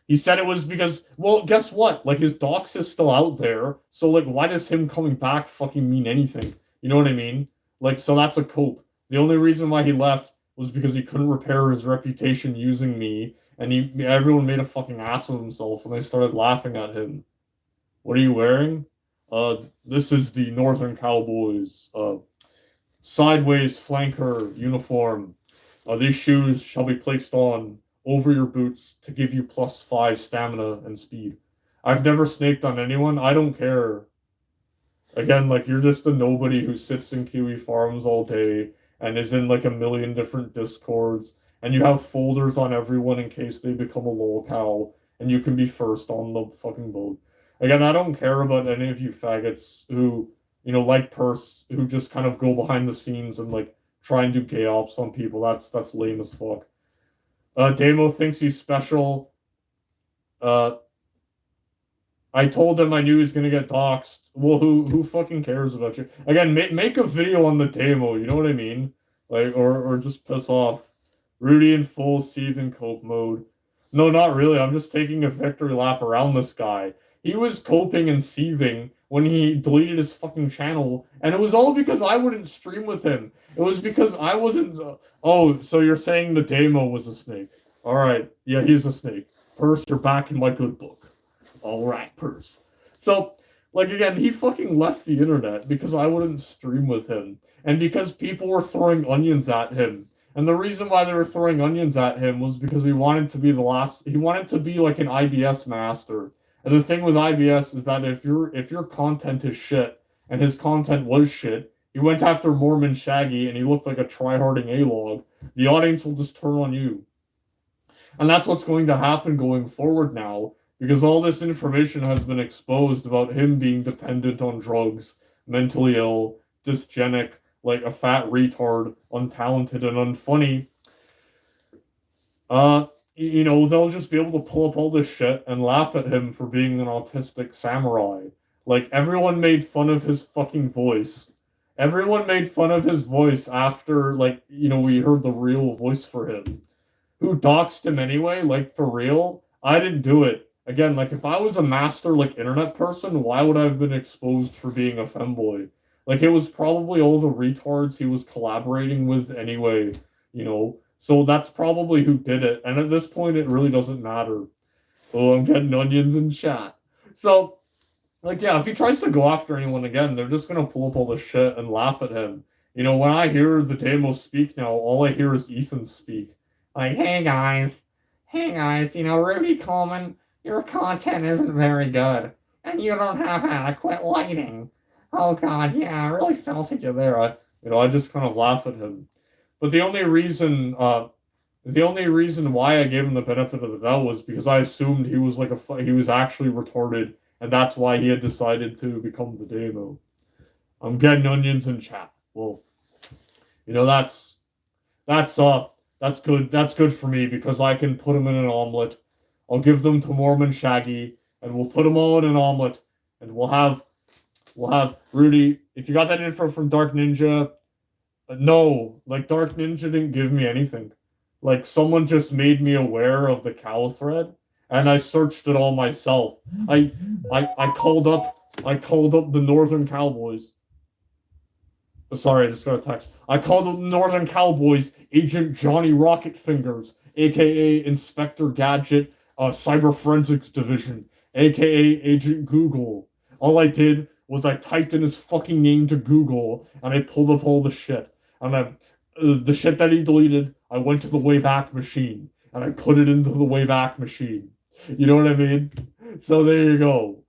He said it was because, well, guess what? Like, his docs is still out there, so, like, why does him coming back fucking mean anything? You know what I mean? Like, so that's a cope. The only reason why he left was because he couldn't repair his reputation using me, and everyone made a fucking ass of himself, and they started laughing at him. What are you wearing? This is the Northern Cowboys, sideways flanker uniform. These shoes shall be placed on over your boots to give you +5 stamina and speed. I've never snaked on anyone. I don't care. Again, like, you're just a nobody who sits in Kiwi farms all day and is in, like, a million different discords, and you have folders on everyone in case they become a lolcow, and you can be first on the fucking boat. Again, I don't care about any of you faggots who, you know, like Purse, who just kind of go behind the scenes and, like, try and do gay ops on people. That's lame as fuck. daiymo thinks he's special. I told him I knew he was gonna get doxxed. Well, who fucking cares about you? Again, make a video on the daiymo, you know what I mean? Like, or just piss off. Rudy in full season cope mode. No, not really. I'm just taking a victory lap around this guy. He was coping and seething when he deleted his fucking channel, and it was all because I wouldn't stream with him. It was because I wasn't... Oh, so you're saying the daiymo was a snake. Alright, yeah, he's a snake. Purse, you're back in my good book. Alright, Purse. So, like, again, he fucking left the internet because I wouldn't stream with him, and because people were throwing onions at him. And the reason why they were throwing onions at him was because he wanted to be he wanted to be like an IBS master. And the thing with IBS is that if your content is shit, and his content was shit, he went after Mormon Shaggy and he looked like a tryharding A-log, the audience will just turn on you. And that's what's going to happen going forward now, because all this information has been exposed about him being dependent on drugs, mentally ill, dysgenic, like a fat retard, untalented and unfunny. They'll just be able to pull up all this shit and laugh at him for being an autistic samurai. Like, everyone made fun of his fucking voice. Everyone made fun of his voice after, like, we heard the real voice for him. Who doxed him anyway? Like, for real? I didn't do it. Again, like, if I was a master, like, internet person, why would I have been exposed for being a femboy? Like, it was probably all the retards he was collaborating with anyway, So that's probably who did it. And at this point, it really doesn't matter. Oh, I'm getting onions in chat. So, like, yeah, if he tries to go after anyone again, they're just gonna pull up all this shit and laugh at him. When I hear the daiymo speak now, all I hear is Ethan speak. Like, hey guys, Rudy Coleman, your content isn't very good, and you don't have adequate lighting. Oh god, yeah, I really felt it there. I just kind of laugh at him. But the only reason why I gave him the benefit of the doubt was because I assumed he was he was actually retarded, and that's why he had decided to become the daiymo. I'm getting onions in chat. Well, that's good. That's good for me because I can put them in an omelet. I'll give them to Mormon Shaggy, and we'll put them all in an omelet, and we'll have Rudy. If you got that info from Dark Ninja, no, like Dark Ninja didn't give me anything. Like someone just made me aware of the cow thread, and I searched it all myself. I called up the Northern Cowboys. Sorry, I just got a text. I called up Northern Cowboys, Agent Johnny Rocket Fingers, aka Inspector Gadget, Cyber Forensics Division, aka Agent Google. All I did was I typed in his fucking name to Google, and I pulled up all the shit. And the shit that he deleted, I went to the Wayback Machine, and I put it into the Wayback Machine. You know what I mean? So there you go.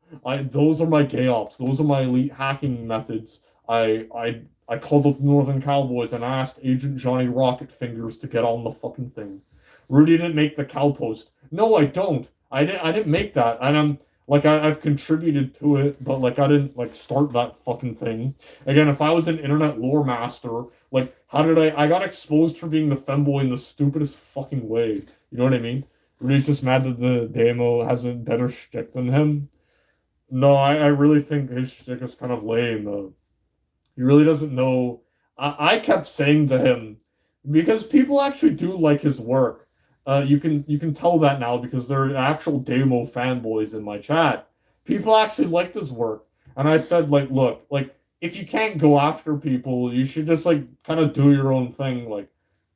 Those are my gay ops. Those are my elite hacking methods. I called up Northern Cowboys and asked Agent Johnny Rocket Fingers to get on the fucking thing. Rudy didn't make the cow post. No, I don't. I didn't make that. And I've contributed to it, but I didn't start that fucking thing. Again, if I was an internet lore master, how did I got exposed for being the femboy in the stupidest fucking way. You know what I mean? Rudy's just mad that the daiymo has a better shtick than him. No, I really think his shtick is kind of lame, though. He really doesn't know. I kept saying to him, because people actually do like his work. You can tell that now because there are actual daiymo fanboys in my chat. People actually liked his work. And I said, look, if you can't go after people, you should just kind of do your own thing.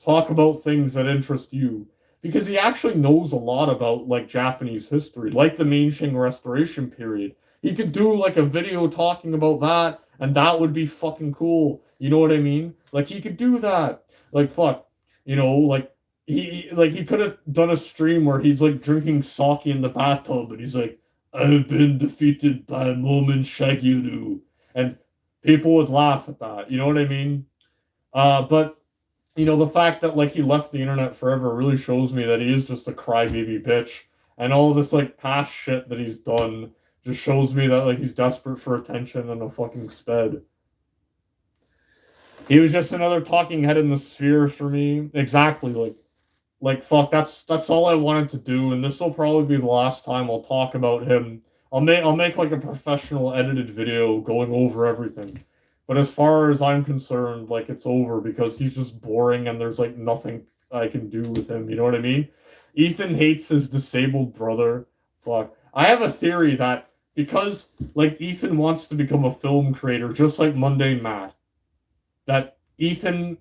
Talk about things that interest you. Because he actually knows a lot about Japanese history, like the Meiji Restoration period. He could do a video talking about that, and that would be fucking cool. You know what I mean? He could do that. Fuck. He could have done a stream where he's drinking sake in the bathtub, and he's like, I've been defeated by Mormon Shaggy, and people would laugh at that. You know what I mean? But the fact that he left the internet forever really shows me that he is just a crybaby bitch, and all this past shit that he's done just shows me that he's desperate for attention and a fucking sped. He was just another talking head in the sphere for me. Exactly, fuck, that's all I wanted to do, and this will probably be the last time I'll talk about him. I'll make a professional edited video going over everything. But as far as I'm concerned, it's over because he's just boring and there's nothing I can do with him, you know what I mean? Ethan hates his disabled brother. Fuck. I have a theory that because Ethan wants to become a film creator just like Mundane Matt, that Ethan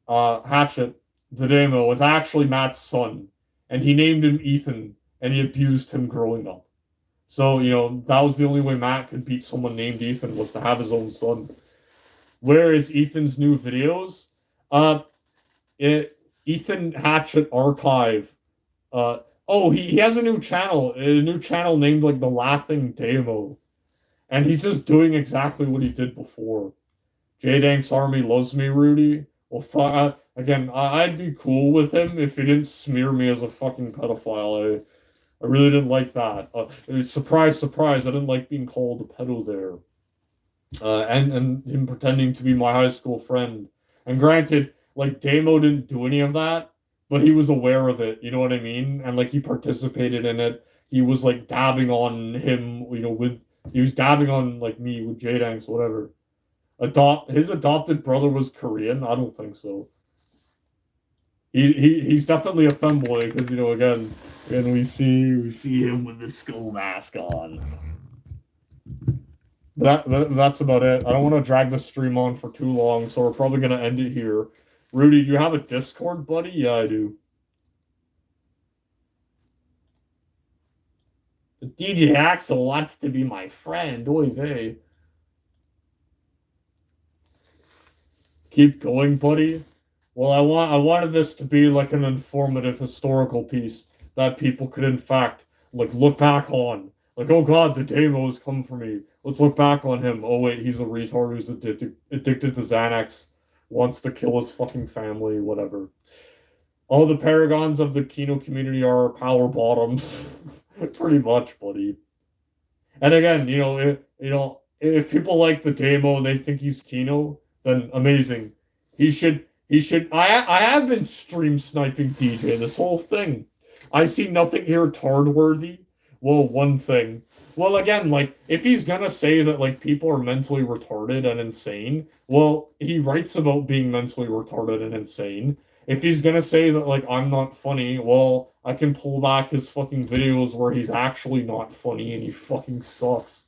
Hatchet, the daiymo, was actually Matt's son, and he named him Ethan, and he abused him growing up. So, that was the only way Matt could beat someone named Ethan, was to have his own son. Where is Ethan's new videos? Ethan Hatchet Archive. He has a new channel named the Laughing daiymo. And he's just doing exactly what he did before. J-Dank's Army loves me, Rudy. Well, again, I'd be cool with him if he didn't smear me as a fucking pedophile. I really didn't like that. Surprise, surprise, I didn't like being called a pedo there. And him pretending to be my high school friend. And granted, like, daiymo didn't do any of that, but he was aware of it, you know what I mean? And, like, he participated in it. He was, like, dabbing on him, he was dabbing on, like, me with J-Danks, whatever. His adopted brother was Korean? I don't think so. He's definitely a femboy, because, again, we see him with the skull mask on. That's about it. I don't want to drag the stream on for too long, so we're probably going to end it here. Rudy, do you have a Discord, buddy? Yeah, I do. DJ Axel wants to be my friend. Oy vey. Keep going, buddy. Well, I wanted this to be like an informative historical piece that people could, in fact, like, look back on. Like, oh god, the daiymo has come for me. Let's look back on him. Oh wait, he's a retard who's addicted to Xanax, wants to kill his fucking family, whatever. All the paragons of the Kino community are power bottoms. Pretty much, buddy. And again, if people like the daiymo and they think he's Kino, then amazing. He should. I have been stream sniping DJ this whole thing. I see nothing here tard worthy. Well, one thing. Well, again, like, if he's gonna say that, like, people are mentally retarded and insane, well, he writes about being mentally retarded and insane. If he's gonna say that, like, I'm not funny, well, I can pull back his fucking videos where he's actually not funny and he fucking sucks.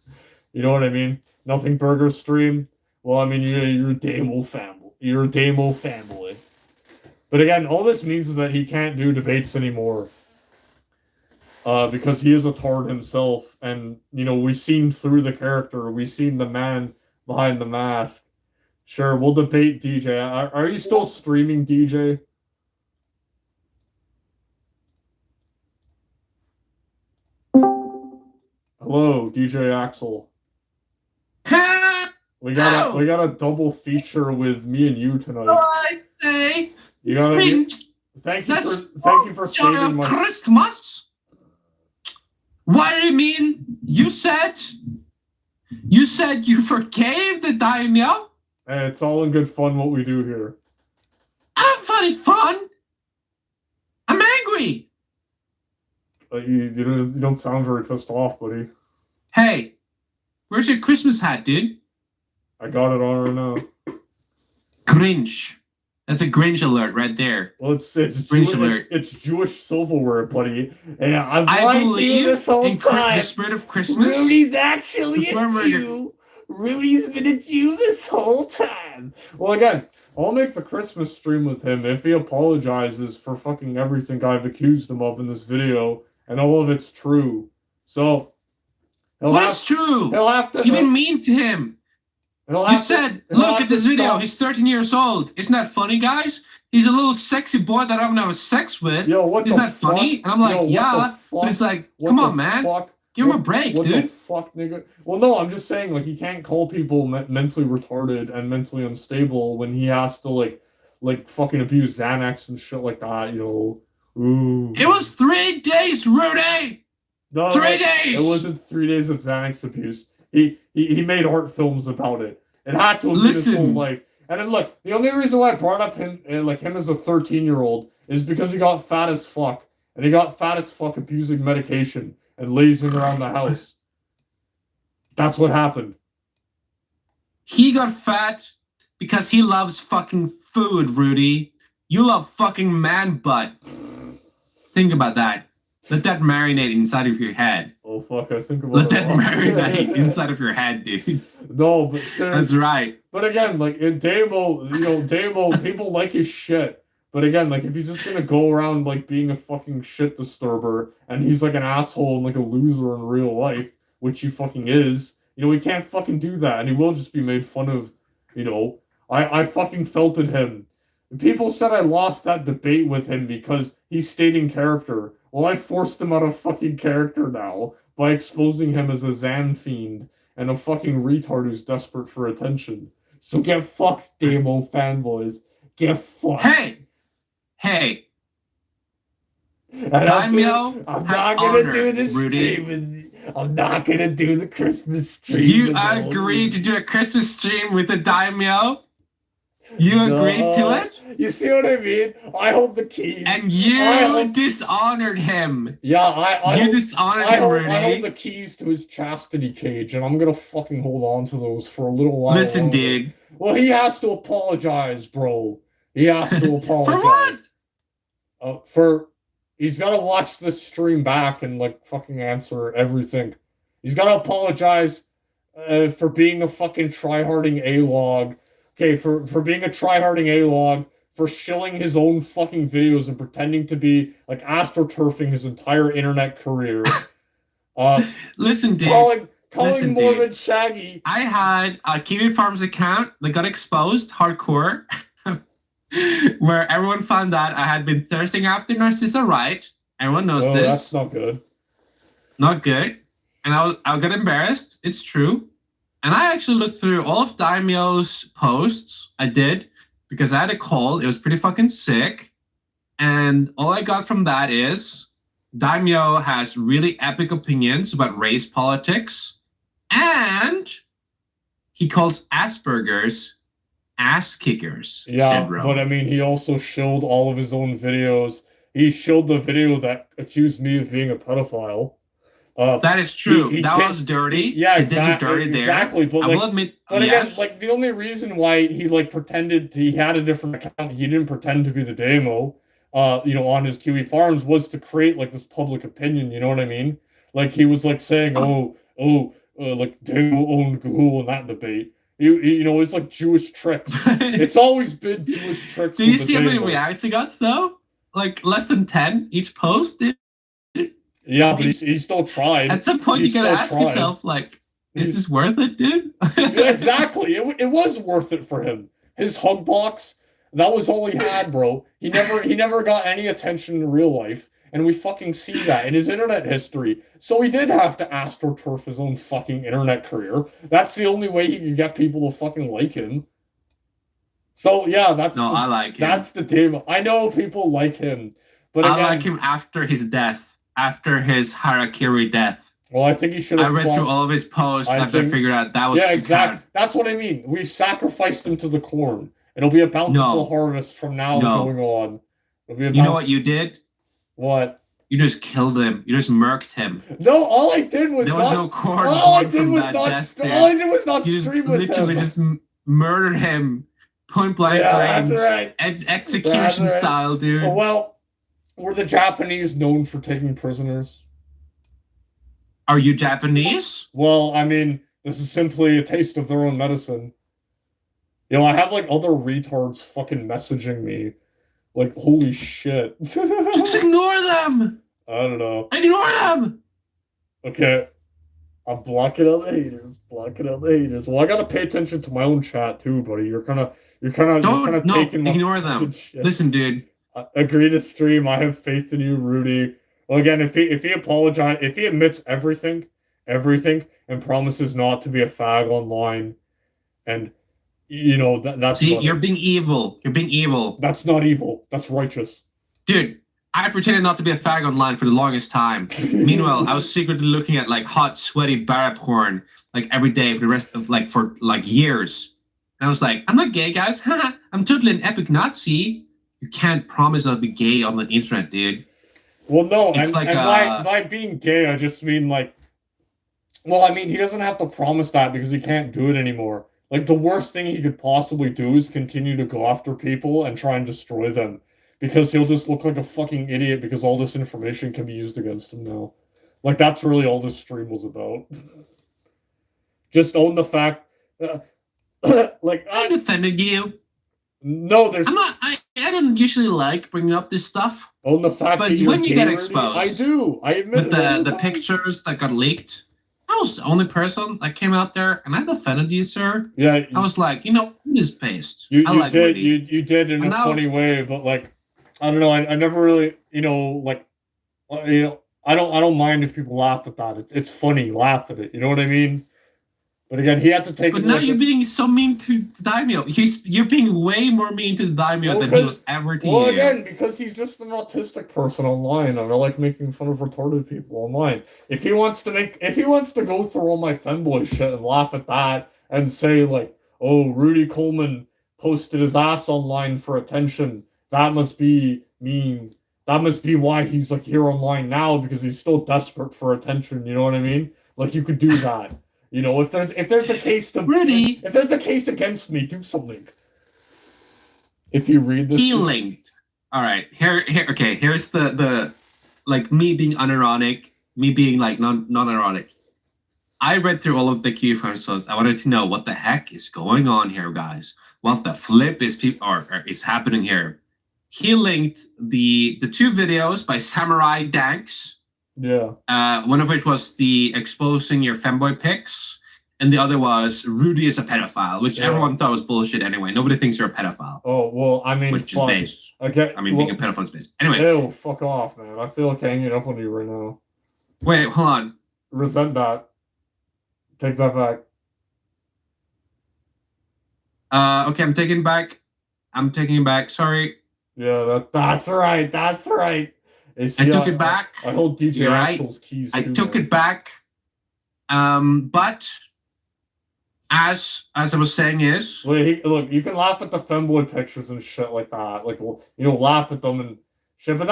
You know what I mean? Nothing Burger stream. Well, I mean, you're a daiymo family. You're a daiymo family. But again, all this means is that he can't do debates anymore. Because he is a tard himself, and, we've seen through the character, we've seen the man behind the mask. Sure, we'll debate DJ. Are you still streaming, DJ? Hello, DJ Axel. We got a double feature with me and you tonight. You gotta. Thank you for saving my Christmas. What do you mean? You said you forgave the daimyo? Hey, it's all in good fun what we do here. I don't find it fun. I'm angry. You don't sound very pissed off, buddy. Hey, where's your Christmas hat, dude? I got it on right now. Grinch. That's a Grinch alert right there. Well, it's Grinch alert. It's Jewish silverware, buddy. Yeah, I believe this whole in time. the spirit of Christmas. Rudy's actually That's a where we're Jew. Rudy's been a Jew this whole time. Well, again, I'll make the Christmas stream with him if he apologizes for fucking everything I've accused him of in this video, and all of it's true. So, What's true? He'll have to. You've been mean to him. You said, look at this video. He's 13 years old. Isn't that funny, guys? He's a little sexy boy that I'm gonna have sex with. Yo, what Isn't the that funny? fuck? And I'm like, Yo, yeah. But it's like, come on, man. Give him a break, what dude. What the fuck, nigga? Well, no, I'm just saying, like, he can't call people mentally retarded and mentally unstable when he has to, like fucking abuse Xanax and shit like that, Ooh. It was 3 days, Rudy! No, 3 days! It wasn't 3 days of Xanax abuse. He made art films about it. It had to have been his whole life. And then look, the only reason why I brought up him as a 13-year-old is because he got fat as fuck. And he got fat as fuck abusing medication and lazing around the house. That's what happened. He got fat because he loves fucking food, Rudy. You love fucking man butt. Think about that. Let that marinate inside of your head. Oh fuck, I think about Let that marinate inside of your head, dude. No, but seriously. That's right. But again, like, in daiymo, people like his shit. But again, like, if he's just gonna go around, like, being a fucking shit disturber, and he's, like, an asshole and, like, a loser in real life, which he fucking is, he can't fucking do that, and he will just be made fun of, I fucking felted him. People said I lost that debate with him because he's stating character. Well, I forced him out of fucking character now by exposing him as a Xan fiend and a fucking retard who's desperate for attention. So get fucked, daiymo fanboys. Get fucked. Hey! Daimyo I'm has not gonna honor, do this Rudy. stream with. I'm not gonna do the Christmas stream. You with all agreed you. to do a Christmas stream with the Daimyo? You agreed to No. it? You see what I mean? I hold the keys. And I you hold- dishonored him. Yeah, I You hold, dishonored I him, hold, Rudy. I hold the keys to his chastity cage, and I'm gonna fucking hold on to those for a little while. Listen, longer. dude. Well, he has to apologize, bro. He has to apologize. For what? He's gotta watch this stream back and like fucking answer everything. He's gotta apologize for being a fucking tryharding A-log. Okay, for being a tryharding A-log, for shilling his own fucking videos and pretending to be like astroturfing his entire internet career. Listen, dude. Calling Listen, Mormon dude. Shaggy. I had a Kiwi Farms account that got exposed hardcore, where everyone found out I had been thirsting after Narcissa Wright. Everyone knows Oh, this. that's not good. Not good. And I got embarrassed. It's true. And I actually looked through all of Daimyo's posts. I did, because I had a cold. It was pretty fucking sick. And all I got from that is Daimyo has really epic opinions about race politics. And he calls Asperger's ass kickers syndrome. But I mean, he also showed all of his own videos. He showed the video that accused me of being a pedophile. That is true. he that did- was dirty. Yeah, He did you exactly. dirty there. Exactly, but I like, will admit, but yes. again, like the only reason why he like pretended he had a different account, he didn't pretend to be the daiymo, on his Kiwi Farms, was to create like this public opinion. You know what I mean? Like he was like saying, like daiymo owned Google in that debate. You know, it's like Jewish tricks. It's always been Jewish tricks. Do you with the see how many daiymo. reacts he got, though? Like less than 10 each post? Dude. Yeah, but he still tried. At some point, He you gotta still ask tried. yourself, like, is this worth it, dude? Yeah, exactly. It was worth it for him. His hug box, that was all he had, bro. He never got any attention in real life, and we fucking see that in his internet history. So he did have to astroturf his own fucking internet career. That's the only way he could get people to fucking like him. So yeah, I like him. That's the daiymo. I know people like him, but again, I like him after his death, after his Harakiri death. well, I think he should I have. read through all of his posts after I figured out that was Yeah, his exactly. account. That's what I mean. We sacrificed him to the corn. It'll be a bountiful harvest from now going on. It'll be a You know what you did? What? You just killed him. You just murked him. No, all I did was There not. was no corn. all I born did from was that not. death, dude. All I did was not You just stream with literally him. just murdered him, point blank range, that's right. execution That's right. style, dude. Oh, well, were the Japanese known for taking prisoners? Are you Japanese? Well, I mean, this is simply a taste of their own medicine. You know, I have like other retards fucking messaging me. Like, holy shit. Just ignore them. I don't know. Ignore them. Okay. I'm blocking out the haters. Blocking out the haters. Well, I gotta pay attention to my own chat too, buddy. You're kind of taking my ignore fucking them. shit. Listen, dude. Agree to stream. I have faith in you, Rudy. Well, again, if he apologizes, if he admits everything, and promises not to be a fag online, and you know that's See, not you're being evil. You're being evil. That's not evil. That's righteous. Dude, I pretended not to be a fag online for the longest time. Meanwhile, I was secretly looking at like hot, sweaty barra porn like every day for the rest of for years. And I was like, I'm not gay, guys. I'm totally an epic Nazi. You can't promise I'll be gay on the internet, dude. Well, no, It's and, like, and by being gay, I just mean like, well, I mean he doesn't have to promise that because he can't do it anymore. Like the worst thing he could possibly do is continue to go after people and try and destroy them. Because he'll just look like a fucking idiot because all this information can be used against him now. Like, that's really all this stream was about. Just own the fact... I defended you. No, there's... I don't usually like bringing up this stuff. Own the fact But that you're when you get gay, exposed... I do. I admit with it. the pictures that got leaked, I was the only person that came out there, and I defended you, sir. Yeah. I was like, this paste. You I like did. Woody. You did in a funny way, but like... I don't know. I never really, I don't mind if people laugh at that. It's funny. Laugh at it. You know what I mean? But again, he had to take. But now you're being so mean to daimyo. You're being way more mean to daimyo than he was ever to Well, you. again, because he's just an autistic person online, and I like making fun of retarded people online. If he wants to go through all my femboy shit and laugh at that and say like, "Oh, Rudy Coleman posted his ass online for attention," that must be mean. That must be why he's like here online now, because he's still desperate for attention. You know what I mean? Like you could do that. You know, if there's a case to Rudy, if there's a case against me, do something. If you read this, he linked. All right, here. Okay, here's the like me being unironic, me being like non-ironic. I read through all of the Q sources. I wanted to know what the heck is going on here, guys. What the flip is is happening here? He linked the 2 videos by Samurai Danks. yeah. One of which was the exposing your femboy pics, and the other was Rudy is a pedophile, which everyone thought was bullshit anyway. Nobody thinks you're a pedophile. Oh well, I mean, which is based. Okay, being a pedophile is based. Anyway. Ew, fuck off, man. I feel like hanging up on you right now. Wait, hold on. Resent that. Take that back. Okay, I'm taking it back. Sorry. Yeah, that's right. That's right. I took it back. I hold DJ You're right. Axel's keys. I too, took man. it back. But as I was saying is, Wait, look, you can laugh at the femboy pictures and shit like that, like laugh at them and shit. But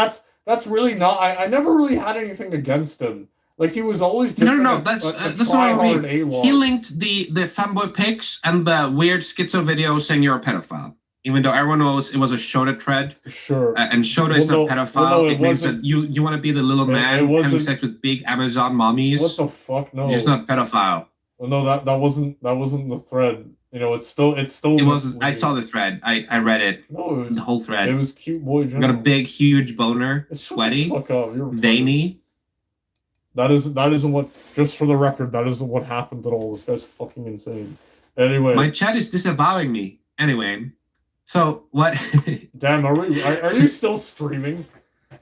that's really not. I never really had anything against him. Like he was always just no. That's not what I mean. A-log. He linked the femboy pics and the weird schizo video saying you're a pedophile. Even though everyone knows it was a Shota thread. Sure. And Shota is not pedophile. It means that you want to be the little man having sex with big Amazon mommies. What the fuck? No. You're just not pedophile. Well, no, that wasn't the thread. You know, it's still. It wasn't. I saw the thread. I read it. No, the whole thread. It was cute boy. Got a big, huge boner, sweaty, fuck up. You're veiny. That isn't what. Just for the record, that isn't what happened at all. This guy's fucking insane. Anyway, my chat is disavowing me. Anyway. So what? Damn, are you still streaming?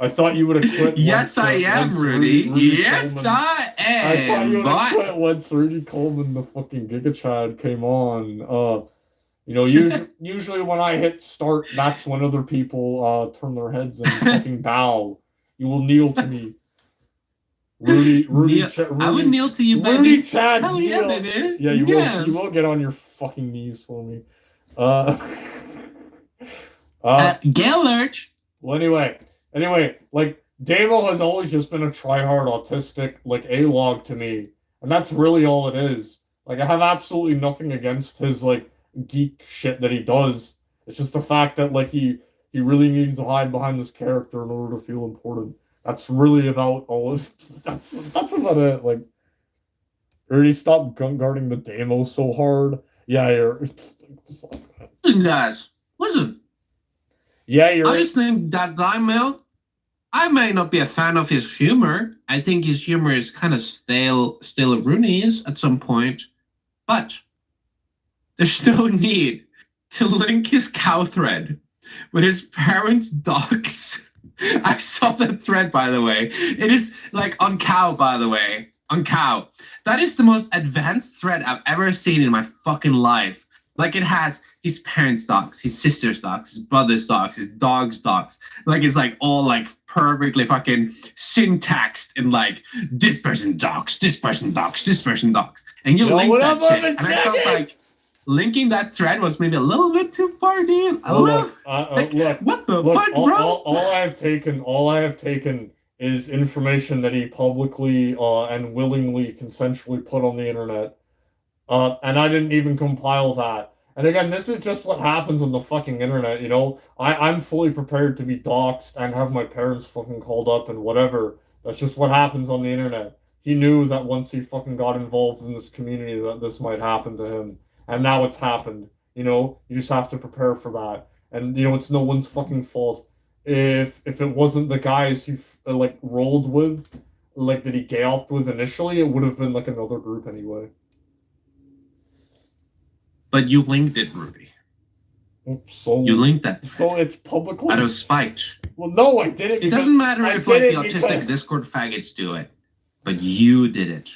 I thought you would have quit. Yes, I am, Rudy. Yes, Coleman, I am. I thought you would have quit once Rudy Coleman, the fucking Giga Chad, came on. Usually when I hit start, that's when other people turn their heads and fucking bow. You will kneel to me. Rudy, I would kneel to you, baby. Rudy Chad's Hell yeah, kneel. baby. Yeah, you yes. will. You will get on your fucking knees for me. Gale Lurch. Well, anyway, like daiymo has always just been a tryhard autistic like A-log to me, and that's really all it is. Like I have absolutely nothing against his like geek shit that he does. It's just the fact that like he really needs to hide behind this character in order to feel important. That's really about all of. That's about it. Like, already stop guarding the daiymo so hard. Yeah, you're. Listen, guys. Listen. Yeah, you're. I just think that daimyo, I may not be a fan of his humor. I think his humor is kind of stale Rooney's at some point. But there's no need to link his cow thread with his parents' dogs. I saw that thread, by the way. It is like on cow, by the way. On cow. That is the most advanced thread I've ever seen in my fucking life. Like it has his parents' dogs, his sister's dogs, his brother's dogs, his dog's dogs. Like it's like all like perfectly fucking syntaxed in like this person dogs, this person dogs, this person dogs. And you link that shit. And I felt like linking that thread was maybe a little bit too far, dude. Look, what the fuck, bro? All I have taken is information that he publicly and willingly, consensually put on the internet. And I didn't even compile that. And again, this is just what happens on the fucking internet, you know? I'm fully prepared to be doxxed and have my parents fucking called up and whatever. That's just what happens on the internet. He knew that once he fucking got involved in this community that this might happen to him. And now it's happened, you know? You just have to prepare for that. And, you know, it's no one's fucking fault. If it wasn't the guys he, like, rolled with, like, that he galloped with initially, it would have been, like, another group anyway. But you linked it, Rudy. So you linked that. So it's publicly out of spite. Well, no, I did it. It doesn't matter if like the autistic Discord faggots do it, but you did it.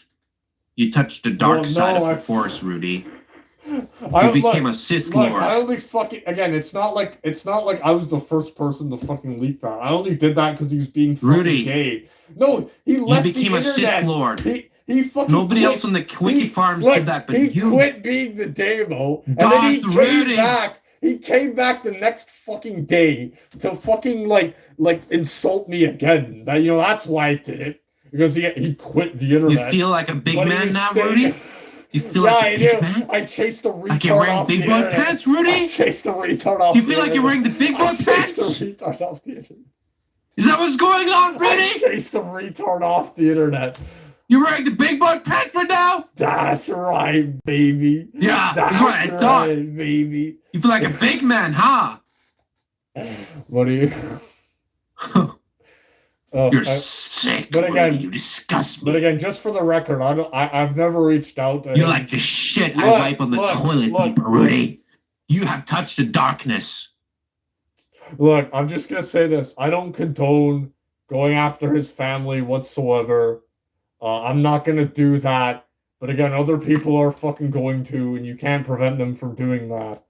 You touched the dark Well, side no, of the Force, Rudy. I You became a Sith look, Lord. I only fucking again. It's not like I was the first person to fucking leak that. I only did that because he was being fucking Rudy. gay. No, he You left became the a internet. Sith Lord. He fucking Nobody quit. else on the Wiki Farms Look, did that, but he you. quit being the daiymo, and Darth then he came Rudy. back. He came back the next fucking day to fucking like insult me again. That, that's why I did it, because he quit the You internet. feel like a big But he man was now, staying- Rudy? You feel Yeah, like I a big do. man? I chased a retard Like you're wearing off the big boy internet. pants, Rudy? I chased a retard off. You feel like you're wearing the big boy I chased pants? a retard off the internet. Is that what's going on, I Rudy? chased a retard off the internet. You're wearing the big boy pants right now? That's right, baby. Yeah, That's what I thought. right, baby. You feel like a big man, huh? What are you? You're sick, but again- Rudy. You disgust But me. again, just for the record, I've never reached out to You're him. like the shit I Look, wipe on the look, toilet look. paper, Rudy. You have touched the darkness. Look, I'm just gonna say this. I don't condone going after his family whatsoever. I'm not gonna do that. But again, other people are fucking going to, and you can't prevent them from doing that.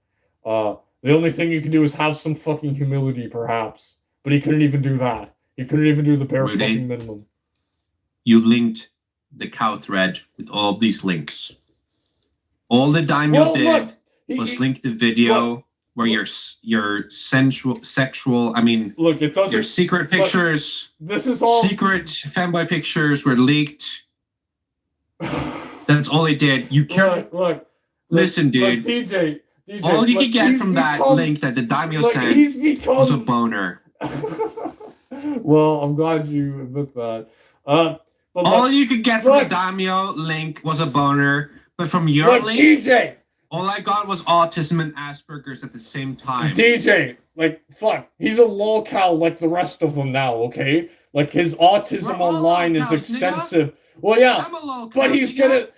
The only thing you can do is have some fucking humility, perhaps. But he couldn't even do that. He couldn't even do the bare Rudy. fucking minimum. You linked the cow thread with all of these links. All the daimyo did look, was link the video where your sexual, I mean, look, it doesn't. your secret pictures, This is all. secret fanboy pictures were leaked. That's all they did. You can't. Look. Listen, dude. Look, DJ. All you look, could get he's from that become- link that the daimyo Look, sent he's was a become. boner. Well, I'm glad you admit that. But All you could get from look. the daimyo link was a boner, but from your look, link, DJ. all I got was autism and Asperger's at the same time. DJ, fuck, he's a lolcow like the rest of them now, okay? Like, his autism We're all online is lolcows, nigga. extensive. Well, yeah, I'm a lol but cow,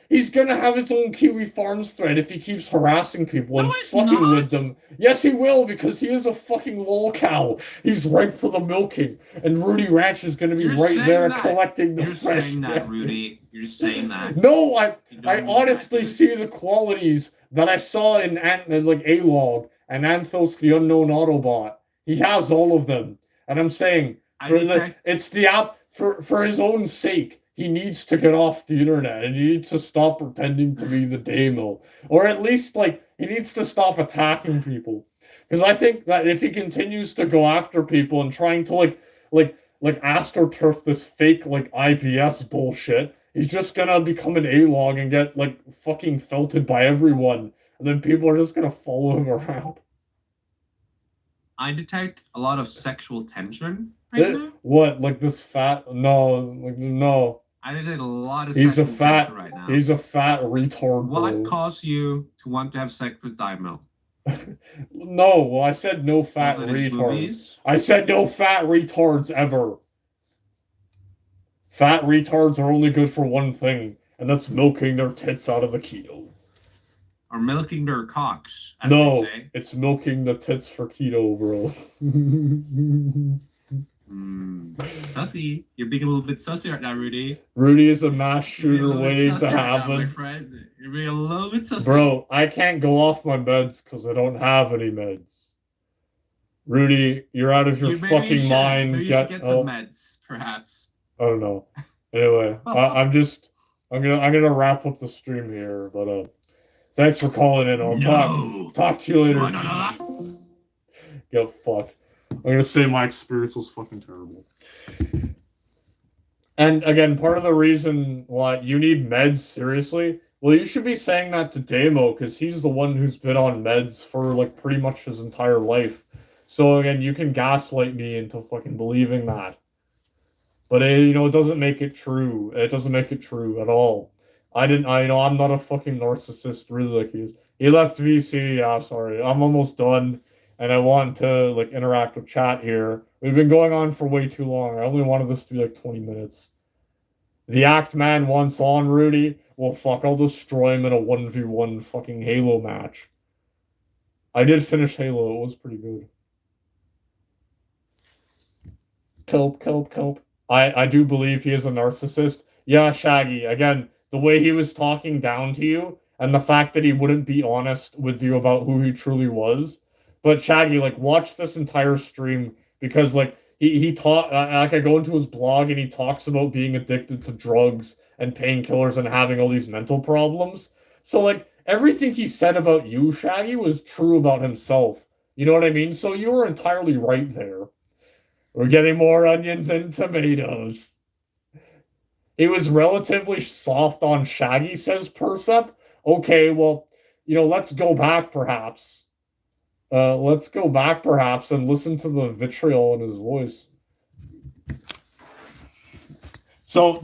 he's gonna have his own Kiwi Farms thread if he keeps harassing people and No, he's fucking not. with them. Yes, he will, because he is a fucking lolcow. He's ripe for the milking, and Rudy Ranch is gonna be You're right saying there that. collecting the You're fresh. saying that, Rudy. You're saying that. No, You don't I mean honestly that, dude. see the qualities that I saw in A-Log and Anthos the Unknown Autobot. He has all of them. And I'm saying, I for detect- it's the app, for his own sake, he needs to get off the internet and he needs to stop pretending to be the daimyo. Or at least, he needs to stop attacking people. Because I think that if he continues to go after people and trying to, astroturf this fake, IPS bullshit, he's just gonna become an A-log and get, fucking felted by everyone. And then people are just gonna follow him around. I detect a lot of sexual tension right now. What? Like this fat? No, no. I detect a lot of He's a sexual fat. tension right now. He's a fat retard. What Bro. caused you to want to have sex with daimyo? No, well, I said no fat Was it his retards. movies? I said no fat retards ever. Fat retards are only good for one thing, and that's milking their tits out of the keto. Or milking their cocks, as No, they say. it's milking the tits for keto, bro. Sussy. You're being a little bit sussy right now, Rudy. Rudy is a mass You're being a shooter little bit waiting sussy to right now, happen. my friend. You're being a little bit sussy. Bro, I can't go off my meds because I don't have any meds. Rudy, you're out of your Maybe you fucking should. mind. Maybe you should get some meds, perhaps. I don't know. Anyway, I'm gonna wrap up the stream here. But thanks for calling in. I'll talk to you later. No. Get fucked. I'm gonna say my experience was fucking terrible. And again, part of the reason why you need meds, seriously, well, you should be saying that to daiymo, because he's the one who's been on meds for pretty much his entire life. So again, you can gaslight me into fucking believing that. But it doesn't make it true. It doesn't make it true at all. I'm not a fucking narcissist, really, like he is. He left VC, yeah, sorry. I'm almost done. And I want to interact with chat here. We've been going on for way too long. I only wanted this to be 20 minutes. The Act Man wants on, Rudy. Well, fuck, I'll destroy him in a 1v1 fucking Halo match. I did finish Halo. It was pretty good. Cope. I do believe he is a narcissist. Yeah, Shaggy. Again, the way he was talking down to you, and the fact that he wouldn't be honest with you about who he truly was. But Shaggy, like, watch this entire stream because, like, he taught, like, I go into his blog and he talks about being addicted to drugs and painkillers and having all these mental problems. So, like, everything he said about you, Shaggy, was true about himself. You know what I mean? So you were entirely right there. We're getting more onions and tomatoes. It was relatively soft on Shaggy, says Percep. Okay, well, let's go back perhaps. Let's go back perhaps and listen to the vitriol in his voice. So,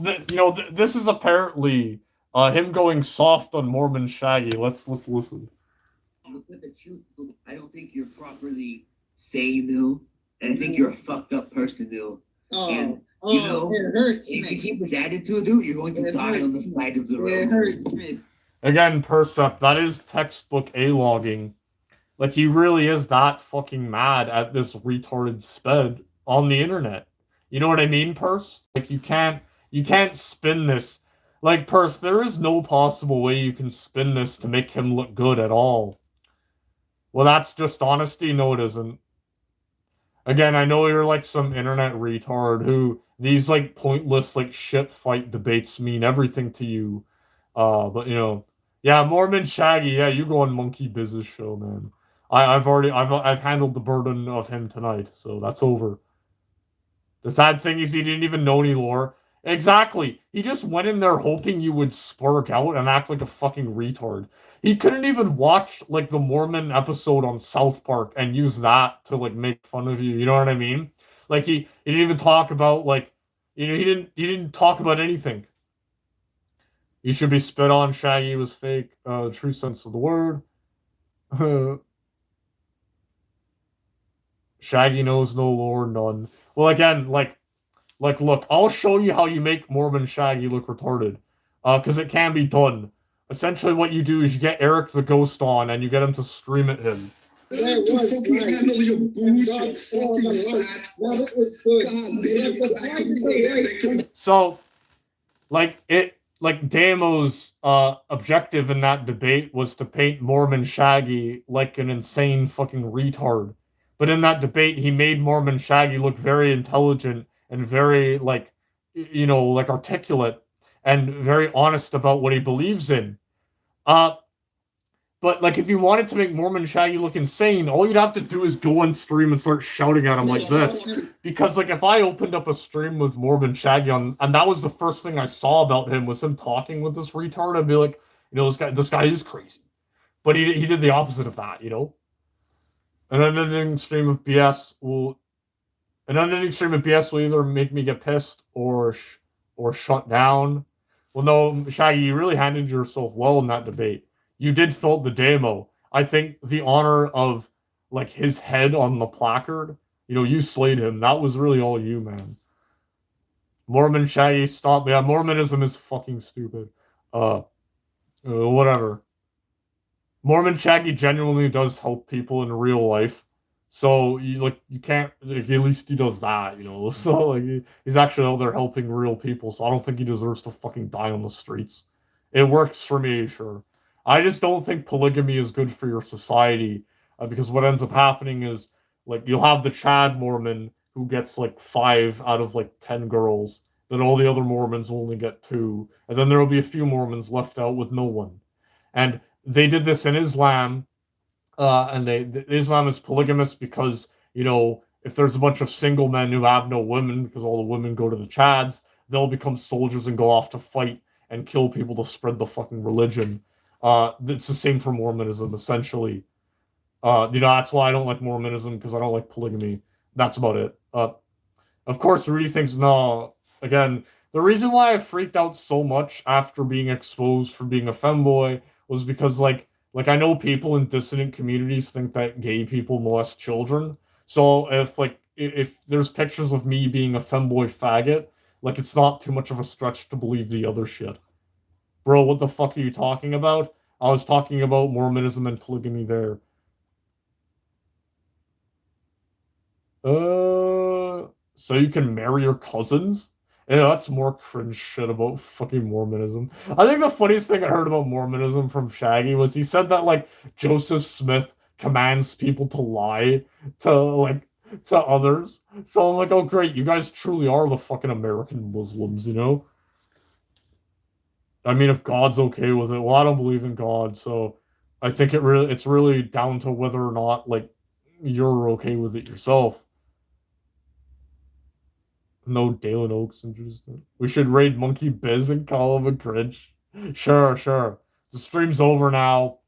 this is apparently him going soft on Mormon Shaggy. Let's listen. With the truth, I don't think you're properly sane, though. And I think you're a fucked up person, though. And it hurts if you me. keep this attitude, dude, you're going to die on the side of the road. It hurts me. Again, Percep, that is textbook A-logging. Like, he really is that fucking mad at this retarded sped on the internet. You know what I mean, Perce? Like, you can't spin this. Like, Perce, there is no possible way you can spin this to make him look good at all. Well, that's just honesty? No, it isn't. Again, I know you're like some internet retard who these like pointless like shit fight debates mean everything to you. But yeah, Mormon Shaggy, yeah, you go on Monkey Business Show, man. I've handled the burden of him tonight, so that's over. The sad thing is he didn't even know any lore. Exactly. He just went in there hoping you would spark out and act like a fucking retard. He couldn't even watch like the Mormon episode on South Park and use that to like make fun of you. You know what I mean? Like he didn't even talk about like he didn't talk about anything. You should be spit on. Shaggy was fake. True sense of the word. Shaggy knows no lore, none. Well, again, like, look, I'll show you how you make Mormon Shaggy look retarded. Because it can be done. Essentially, what you do is you get Eric the Ghost on, and you get him to scream at him. Let the fucking handle your bullshit, fucking fat. Goddamn. So, daiymo's objective in that debate was to paint Mormon Shaggy like an insane fucking retard. But in that debate, he made Mormon Shaggy look very intelligent and very, like articulate and very honest about what he believes in. But, like, if you wanted to make Mormon Shaggy look insane, all you'd have to do is go on stream and start shouting at him like this. Because, like, if I opened up a stream with Mormon Shaggy on, and that was the first thing I saw about him, was him talking with this retard, I'd be like, this guy is crazy. But he did the opposite of that, An unending stream of BS will either make me get pissed or shut down. Well, no, Shaggy, you really handled yourself well in that debate. You did fill the daiymo. I think the honor of, like, his head on the placard, you slayed him. That was really all you, man. Mormon Shaggy, stop. Yeah, Mormonism is fucking stupid. Whatever. Mormon Shaggy genuinely does help people in real life. So, you can't, at least he does that, So, like, he's actually out there helping real people, so I don't think he deserves to fucking die on the streets. It works for me, sure. I just don't think polygamy is good for your society, because what ends up happening is, like, you'll have the Chad Mormon who gets, like, 5 out of, like, 10 girls, then all the other Mormons will only get 2, and then there'll be a few Mormons left out with no one. And they did this in Islam, and Islam is polygamous because, if there's a bunch of single men who have no women, because all the women go to the Chads, they'll become soldiers and go off to fight and kill people to spread the fucking religion. It's the same for Mormonism, essentially. That's why I don't like Mormonism, because I don't like polygamy. That's about it. Of course, Rudy thinks, no. Again, the reason why I freaked out so much after being exposed for being a femboy was because, like I know people in dissident communities think that gay people molest children. So if there's pictures of me being a femboy faggot, like, it's not too much of a stretch to believe the other shit. Bro, what the fuck are you talking about? I was talking about Mormonism and polygamy there. So you can marry your cousins? Yeah, that's more cringe shit about fucking Mormonism. I think the funniest thing I heard about Mormonism from Shaggy was he said that like Joseph Smith commands people to lie to others. So I'm like, oh great, you guys truly are the fucking American Muslims, you know? I mean, if God's okay with it, well, I don't believe in God, so I think it's really down to whether or not like you're okay with it yourself. No, Dalen Oaks interested. We should raid Monkey Biz and call him a cringe. Sure, sure. The stream's over now.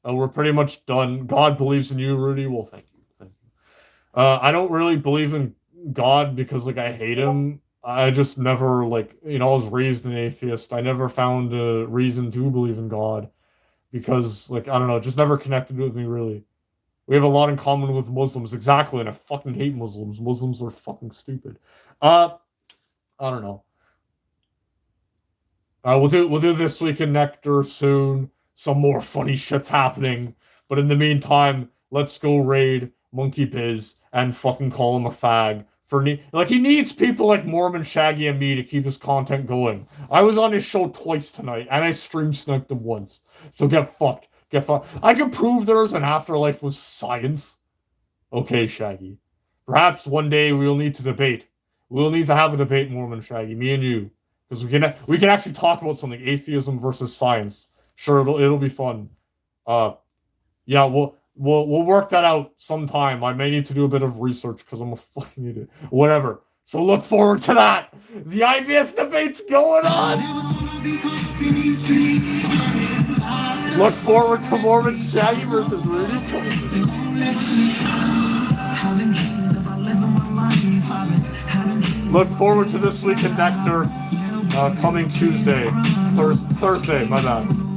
We're pretty much done. God believes in you, Rudy. Well, thank you. Thank you. I don't really believe in God because, like, I hate him. I just never, like, you know, I was raised an atheist. I never found a reason to believe in God because, like, I don't know, it just never connected with me, really. We have a lot in common with Muslims, exactly, and I fucking hate Muslims. Muslims are fucking stupid. I don't know. We'll do This Week in Nectar soon. Some more funny shit's happening. But in the meantime, let's go raid Monkey Biz and fucking call him a fag. He needs people like Mormon, Shaggy, and me to keep his content going. I was on his show twice tonight, and I stream sniped him once. So get fucked. Get fucked. I can prove there's an afterlife with science. Okay, Shaggy. Perhaps one day we'll need to debate. We'll need to have a debate, Mormon Shaggy, me and you, because we can actually talk about something: atheism versus science. Sure, it'll be fun. Yeah, we'll work that out sometime. I may need to do a bit of research because I'm a fucking idiot. Whatever. So look forward to that. The IBS debate's going on. Look forward to Mormon Shaggy versus Rudy. Look forward to This Week in Nectar coming Tuesday. Thursday, my bad.